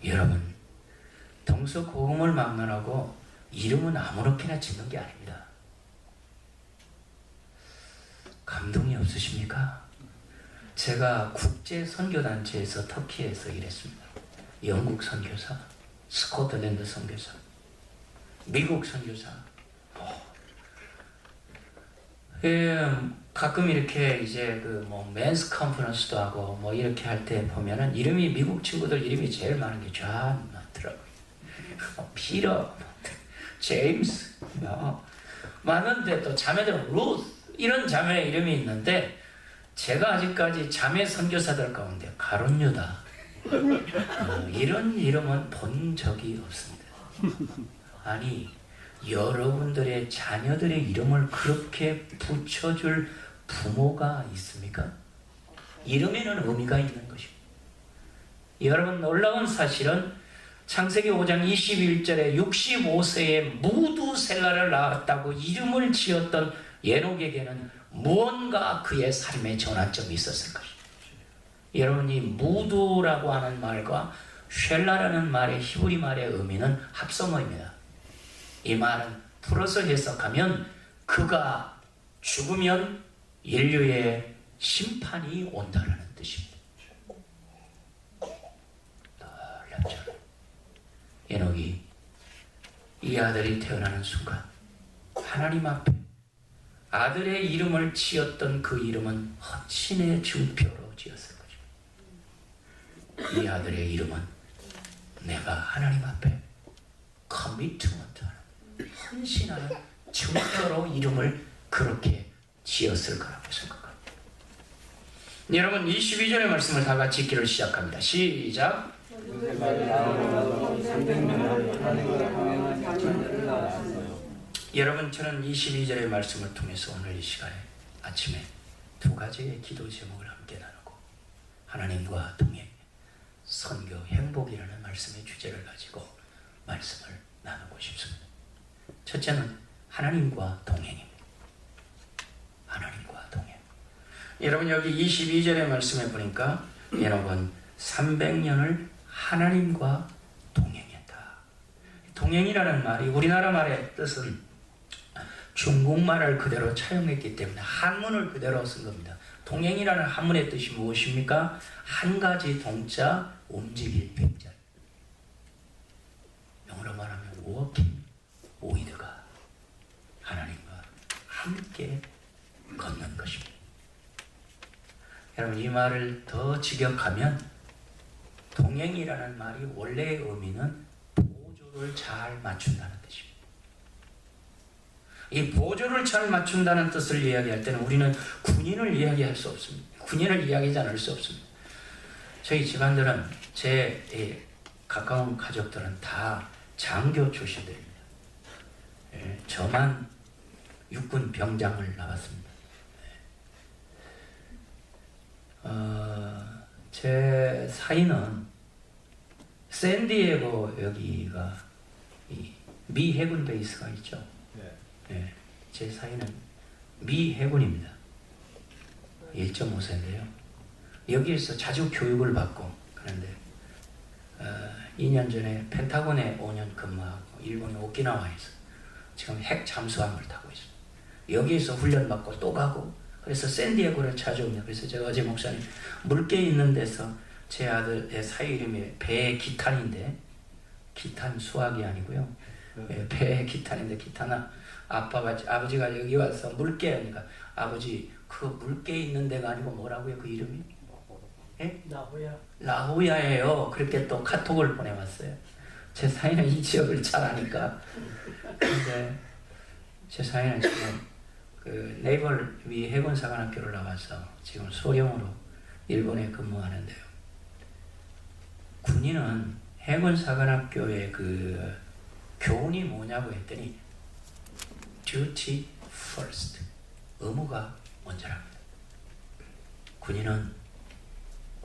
여러분 동서고금을 막론하고 이름은 아무렇게나 짓는 게 아닙니다. 감동이 없으십니까? 제가 국제선교단체에서 터키에서 일했습니다. 영국 선교사, 스코틀랜드 선교사, 미국 선교사. 가끔 이렇게 이제 맨스 컨퍼런스도 하고 뭐 이렇게 할 때 보면은 이름이 미국 친구들 이름이 제일 많은 게 존 많더라고요. 피터, 제임스, 많은데 또 자매들은 루스 이런 자매 이름이 있는데 제가 아직까지 자매 선교사들 가운데 가룟 유다 이런 이름은 본 적이 없습니다. 아니 여러분들의 자녀들의 이름을 그렇게 붙여줄 부모가 있습니까? 이름에는 의미가 있는 것입니다. 여러분 놀라운 사실은 창세기 5장 21절에 65세에 무두셀라를 낳았다고 이름을 지었던 예녹에게는 무언가 그의 삶의 전환점이 있었을 것입니다. 여러분 이 무두라고 하는 말과 쉘라라는 말의 히브리 말의 의미는 합성어입니다. 이 말은 풀어서 해석하면 그가 죽으면 인류의 심판이 온다라는 뜻입니다. 놀랍죠. 에녹이 이 아들이 태어나는 순간 하나님 앞에 아들의 이름을 지었던 그 이름은 헌신의 증표로 지었을 것입니다. 이 아들의 이름은 내가 하나님 앞에 커미트먼트하는 헌신하는 증표로 이름을 그렇게 지었을 거라고 생각합니다. 여러분 22절의 말씀을 다 같이 읽기를 시작합니다. 시작. 여러분 저는 22절의 말씀을 통해서 오늘 이 시간에 아침에 두 가지의 기도 제목을 함께 나누고 하나님과 동행, 선교, 행복이라는 말씀의 주제를 가지고 말씀을 나누고 싶습니다. 첫째는 하나님과 동행입니다. 하나님과 동행. 여러분 여기 22절의 말씀에 보니까 에녹은 300년을 하나님과 동행했다. 동행이라는 말이 우리나라 말의 뜻은 중국말을 그대로 차용했기 때문에 한문을 그대로 쓴 겁니다. 동행이라는 한문의 뜻이 무엇입니까? 한 가지 동자, 움직일 백자. 영어로 말하면 walking with가 하나님과 함께 걷는 것입니다. 여러분 이 말을 더 직역하면 동행이라는 말이 원래의 의미는 보조를 잘 맞춘다는 뜻입니다. 이 보조를 잘 맞춘다는 뜻을 이야기할 때는 우리는 군인을 이야기할 수 없습니다. 군인을 이야기하지 않을 수 없습니다. 저희 집안들은 제 가까운 가족들은 다 장교 출신들입니다. 저만 육군 병장을 나왔습니다. 제 사위는 샌디에고 여기가 미 해군 베이스가 있죠. 네, 제 사위는 미 해군입니다. 1.5세인데요. 여기에서 자주 교육을 받고 그런데 2년 전에 펜타곤에 5년 근무하고 일본의 오키나와에서 지금 핵 잠수함을 타고 있습니다. 여기에서 훈련받고 또 가고 그래서 샌디에고를 자주 옵니다. 그래서 제가 어제 목사님 물개 있는 데서 제 아들의 사위 이름이 배기탄인데 기탄 수학이 아니고요. 배기탄인데 기탄아 아버지가 여기 와서 물개 하니까 아버지 그 물개 있는 데가 아니고 뭐라고요? 그 이름이? 예? 라호야예요. 그렇게 또 카톡을 보내왔어요. 제 사위는 이 지역을 잘 아니까. 근데 제 사위는 지금 그 네이벌 위 해군사관학교를 나와서 지금 소령으로 일본에 근무하는데요. 군인은 해군사관학교의 그 교훈이 뭐냐고 했더니 duty first, 의무가 먼저랍니다. 군인은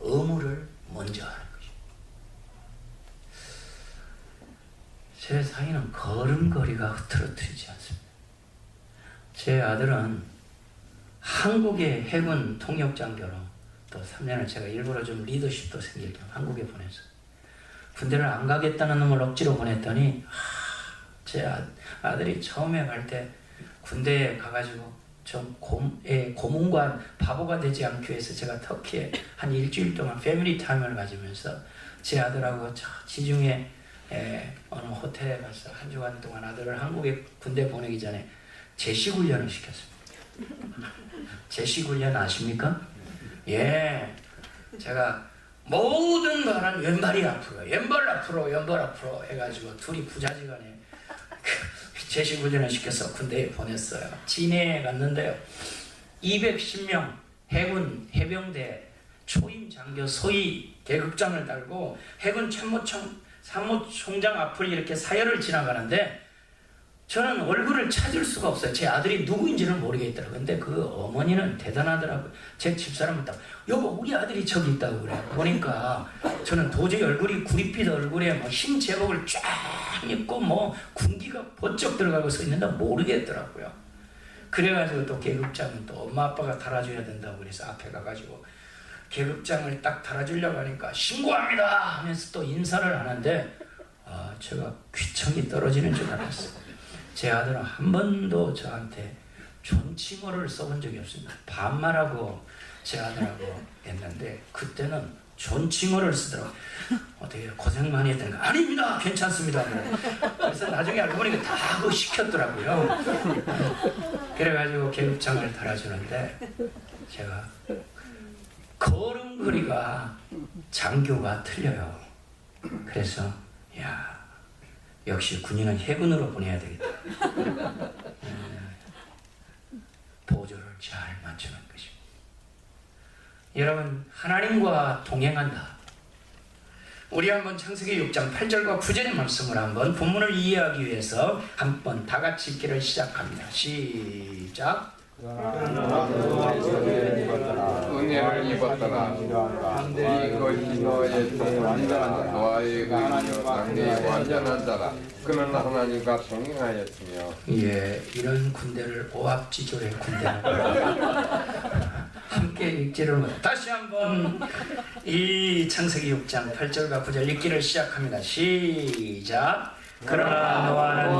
의무를 먼저 하는 것입니다. 제 사위는 걸음걸이가 흐트러뜨리지 않습니다. 제 아들은 한국의 해군 통역장교로 또 3년을 제가 일부러 좀 리더십도 생길 겸 한국에 보내서 군대를 안 가겠다는 놈을 억지로 보냈더니 제 아들이 처음에 갈 때 군대에 가가지고 좀 고문관 바보가 되지 않기 위해서 제가 터키에 한 일주일 동안 패밀리 타임을 가지면서 제 아들하고 지중해 어느 호텔에 가서 한 주간 동안 아들을 한국에 군대 보내기 전에 제식훈련을 시켰습니다. 제식훈련 아십니까? 예, 제가 모든 말은 왼발이 앞으로, 왼발 앞으로, 왼발 앞으로 해가지고 둘이 부자지간에 제식훈련을 시켜서 군대에 보냈어요. 진해에 갔는데요. 210명 해군 해병대 초임 장교 소위 계급장을 달고 해군 참모총장 앞을 이렇게 사열을 지나가는데 저는 얼굴을 찾을 수가 없어요. 제 아들이 누구인지는 모르겠더라고요. 근데 그 어머니는 대단하더라고요. 제 집사람은 딱 여보 우리 아들이 저기 있다고 그래. 보니까 저는 도저히 얼굴이 구릿빛 얼굴에 뭐 흰 제복을 쫙 입고 뭐 군기가 번쩍 들어가고 서 있는데 모르겠더라고요. 그래가지고 또 계급장은 또 엄마 아빠가 달아줘야 된다고 그래서 앞에 가가지고 계급장을 딱 달아주려고 하니까 신고합니다 하면서 또 인사를 하는데 제가 귀청이 떨어지는 줄 알았어요. 제 아들은 한 번도 저한테 존칭어를 써본 적이 없습니다. 반말하고 제 아들하고 했는데 그때는 존칭어를 쓰더라고요. 어떻게 고생 많이 했다니까 아닙니다 괜찮습니다. 그래서 나중에 알고 보니까 다 그거 시켰더라고요. 그래가지고 계급장을 달아주는데 제가 걸음걸이가 장교가 틀려요. 그래서 야 역시 군인은 해군으로 보내야 되겠다. 보조를 잘 맞추는 것입니다. 여러분 하나님과 동행한다. 우리 한번 창세기 6장 8절과 9절의 말씀을 한번 본문을 이해하기 위해서 한번 다 같이 읽기를 시작합니다. 시작. 은혜를 입었더라. 이것이 너의 완전한 너의 의인이요 당대의 완전한 자라. 그는 하나님과 동행하였으며. 예, 이런 군대를 오합지졸의 군대는 함께 읽지를 못. 다시 한번 이 창세기 6장 8절과 9절 읽기를 시작합니다. 시작. 그러나 너와는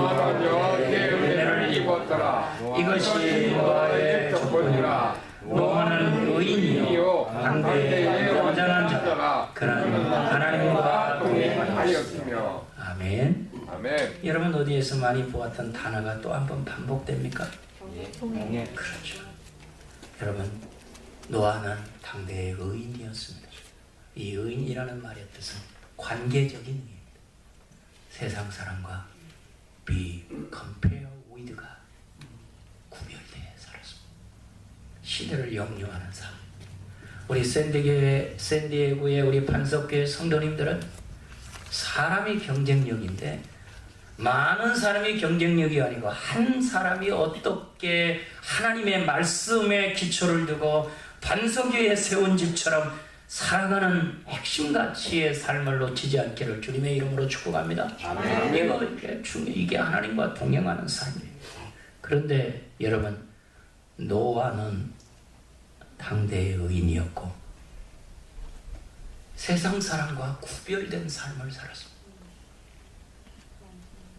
여호와의 은혜를 입었더라. 이것이 너의 조건이라. 너는 의인이요 당대의 완전한 자라. 그는 하나님과 동행하였으며. 아멘. 아멘. 여러분 어디에서 많이 보았던 단어가 또 한번 반복됩니까? 동행. 그렇죠. 여러분 노아는 당대의 의인이었습니다. 이 의인이라는 말의 뜻은 관계적인 의입니다. 세상 사람과 be compare with가 구별되어 살았습니다. 시대를 역류하는 삶. 우리 샌디에고의 우리 반석교회 성도님들은 사람이 경쟁력인데 많은 사람이 경쟁력이 아니고 한 사람이 어떻게 하나님의 말씀에 기초를 두고 반석위에 세운 집처럼 살아가는 핵심 가치의 삶을 놓치지 않기를 주님의 이름으로 축복합니다. 이게 하나님과 동행하는 삶이에요. 그런데 여러분 노아는 당대의 의인이었고 세상 사람과 구별된 삶을 살았습니다.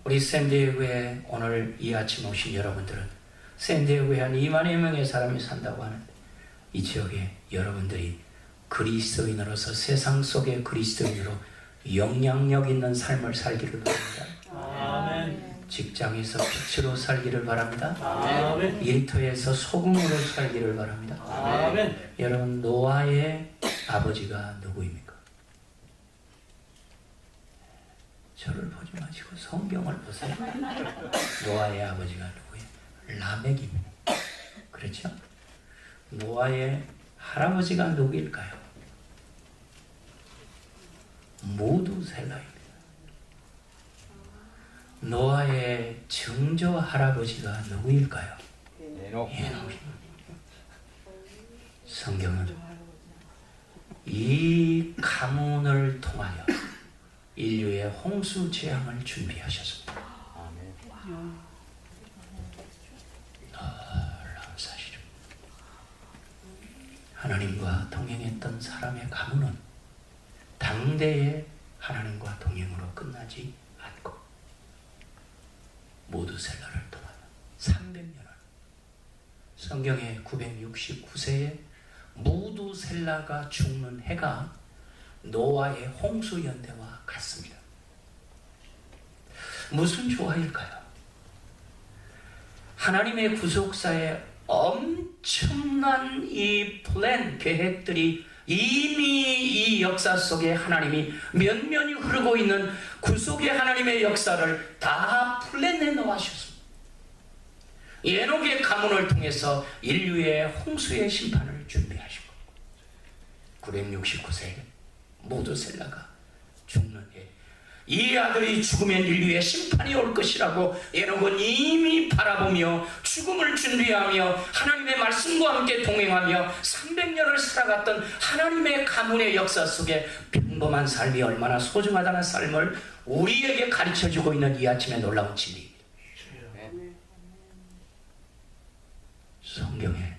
우리 샌디에고에 오늘 이 아침 오신 여러분들은 샌디에고에 한 2만여 명의 사람이 산다고 하는데 이 지역에 여러분들이 그리스도인으로서 세상 속의 그리스도인으로 영향력 있는 삶을 살기를 바랍니다. 아멘. 직장에서 빛으로 살기를 바랍니다. 아멘. 일터에서 소금으로 살기를 바랍니다. 아멘. 여러분, 노아의 아버지가 누구입니까? 저를 보지 마시고 성경을 보세요. 노아의 아버지가 누구예요? 라멕입니다. 그렇죠? 노아의 할아버지가 누구일까요? 무두셀라입니다. 노아의 증조 할아버지가 누구일까요? 에녹입니다. 성경은 이 가문을 통하여 인류의 홍수 재앙을 준비하셨습니다. 놀라운 사실입니다. 하나님과 동행했던 사람의 가문은 당대의 하나님과 동행으로 끝나지 않고 모두셀라를 통하여 300년을 성경의 969세에 무두셀라가 죽는 해가 노아의 홍수연대와 같습니다. 무슨 조화일까요? 하나님의 구속사의 엄청난 이 플랜, 계획들이 이미 이 역사 속에 하나님이 면면이 흐르고 있는 구속의 하나님의 역사를 다 플랜해 놓으셨습니다. 에녹의 가문을 통해서 인류의 홍수의 심판을 준비하시고 969세에 모두셀라가 죽는 해 이 아들이 죽으면 인류의 심판이 올 것이라고 에녹은 이미 바라보며 죽음을 준비하며 하나님의 말씀과 함께 동행하며 300년을 살아갔던 하나님의 가문의 역사 속에 평범한 삶이 얼마나 소중하다는 삶을 우리에게 가르쳐주고 있는 이 아침의 놀라운 진리입니다. 성경에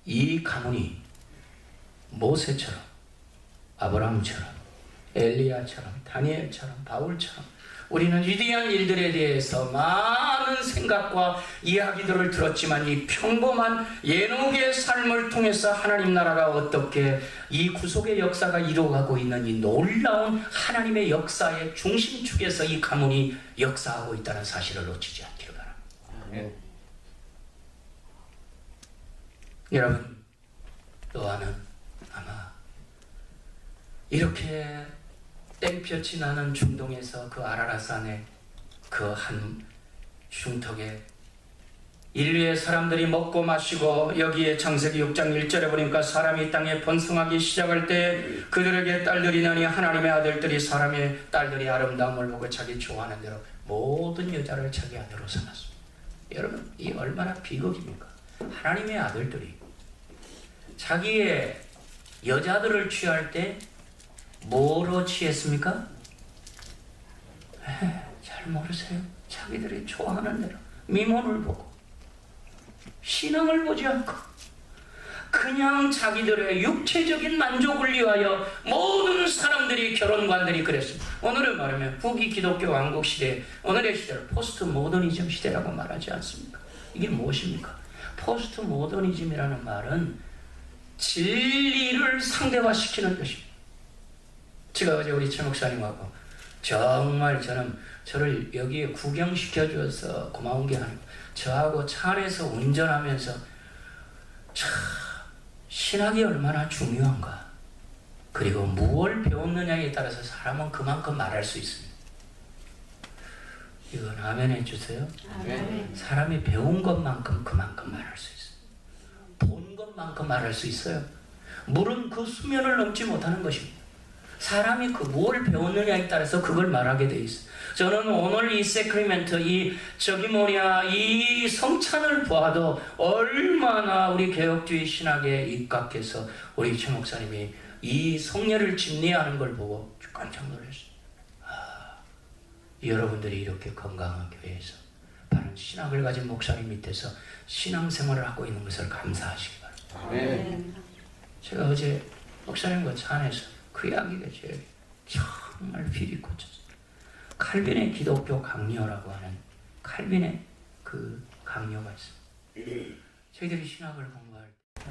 이 가문이 모세처럼 아브라함처럼 엘리야처럼 다니엘처럼 바울처럼 우리는 위대한 일들에 대해서 많은 생각과 이야기들을 들었지만 이 평범한 에녹의 삶을 통해서 하나님 나라가 어떻게 이 구속의 역사가 이루어가고 있는 이 놀라운 하나님의 역사의 중심축에서 이 가문이 역사하고 있다는 사실을 놓치지 않기를 바랍니다. 여러분, 노아는 아마 이렇게 땡볕이 나는 중동에서 그 아라라산의 그 한 중턱에 인류의 사람들이 먹고 마시고 여기에 창세기 6장 1절에 보니까 사람이 땅에 번성하기 시작할 때 그들에게 딸들이 나니 하나님의 아들들이 사람의 딸들이 아름다움을 보고 자기 좋아하는 대로 모든 여자를 자기 아내로 삼았습니다. 여러분, 이 얼마나 비극입니까? 하나님의 아들들이 자기의 여자들을 취할 때 뭐로 취했습니까? 잘 모르세요. 자기들이 좋아하는 대로 미모를 보고 신앙을 보지 않고 그냥 자기들의 육체적인 만족을 위하여 모든 사람들이 결혼관들이 그랬습니다. 오늘은 말하면 후기 기독교 왕국 시대, 오늘의 시대를 포스트 모더니즘 시대라고 말하지 않습니까? 이게 무엇입니까? 포스트 모더니즘이라는 말은 진리를 상대화시키는 것입니다. 제가 어제 우리 최 목사님하고 정말 저를 여기에 구경시켜 주어서 고마운 게 아니고 저하고 차 안에서 운전하면서 참 신학이 얼마나 중요한가, 그리고 무엇을 배웠느냐에 따라서 사람은 그만큼 말할 수 있습니다. 이건 아멘 해주세요. 아멘. 사람이 배운 것만큼 그만큼 말할 수 있어요. 본 것만큼 말할 수 있어요. 물은 그 수면을 넘지 못하는 것입니다. 사람이 그 무엇을 배웠느냐에 따라서 그걸 말하게 돼 있어요. 저는 오늘 이 세크리멘트, 이 성찬을 보아도 얼마나 우리 개혁주의 신학에 입각해서 우리 최 목사님이 이 성례를 집례하는 걸 보고 깜짝 놀랐어요. 여러분들이 이렇게 건강한 교회에서 바른 신학을 가진 목사님 밑에서 신앙생활을 하고 있는 것을 감사하시기 바랍니다. 아멘. 제가 어제 목사님과 차 안에서 그 이야기가 제일 정말 필이 꽂혔어요. 칼빈의 기독교 강요라고 하는 칼빈의 그 강요가 있어요. 저희들이 신학을 공부할 때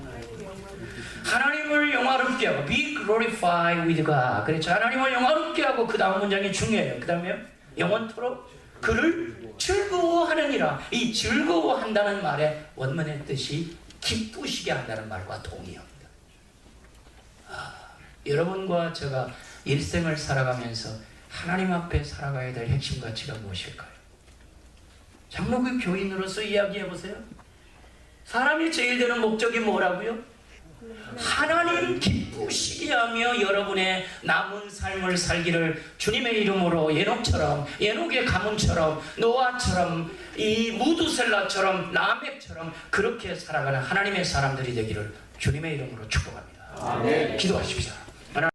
하나님을 영화롭게 하고 be glorified with God. 그렇죠. 하나님을 영화롭게 하고 그 다음 문장이 중요해요. 그 다음에 영원토록 그를 즐거워하느니라. 이 즐거워한다는 말의 원문의 뜻이 기쁘시게 한다는 말과 동의합니다. 여러분과 제가 일생을 살아가면서 하나님 앞에 살아가야 될 핵심 가치가 무엇일까요? 장로교 교인으로서 이야기해 보세요. 사람이 제일 되는 목적이 뭐라고요? 하나님 기쁘시게 하며 여러분의 남은 삶을 살기를 주님의 이름으로 예녹의 가문처럼 노아처럼 이 무두셀라처럼 라멕처럼 그렇게 살아가는 하나님의 사람들이 되기를 주님의 이름으로 축복합니다. 아멘. 기도하십시오.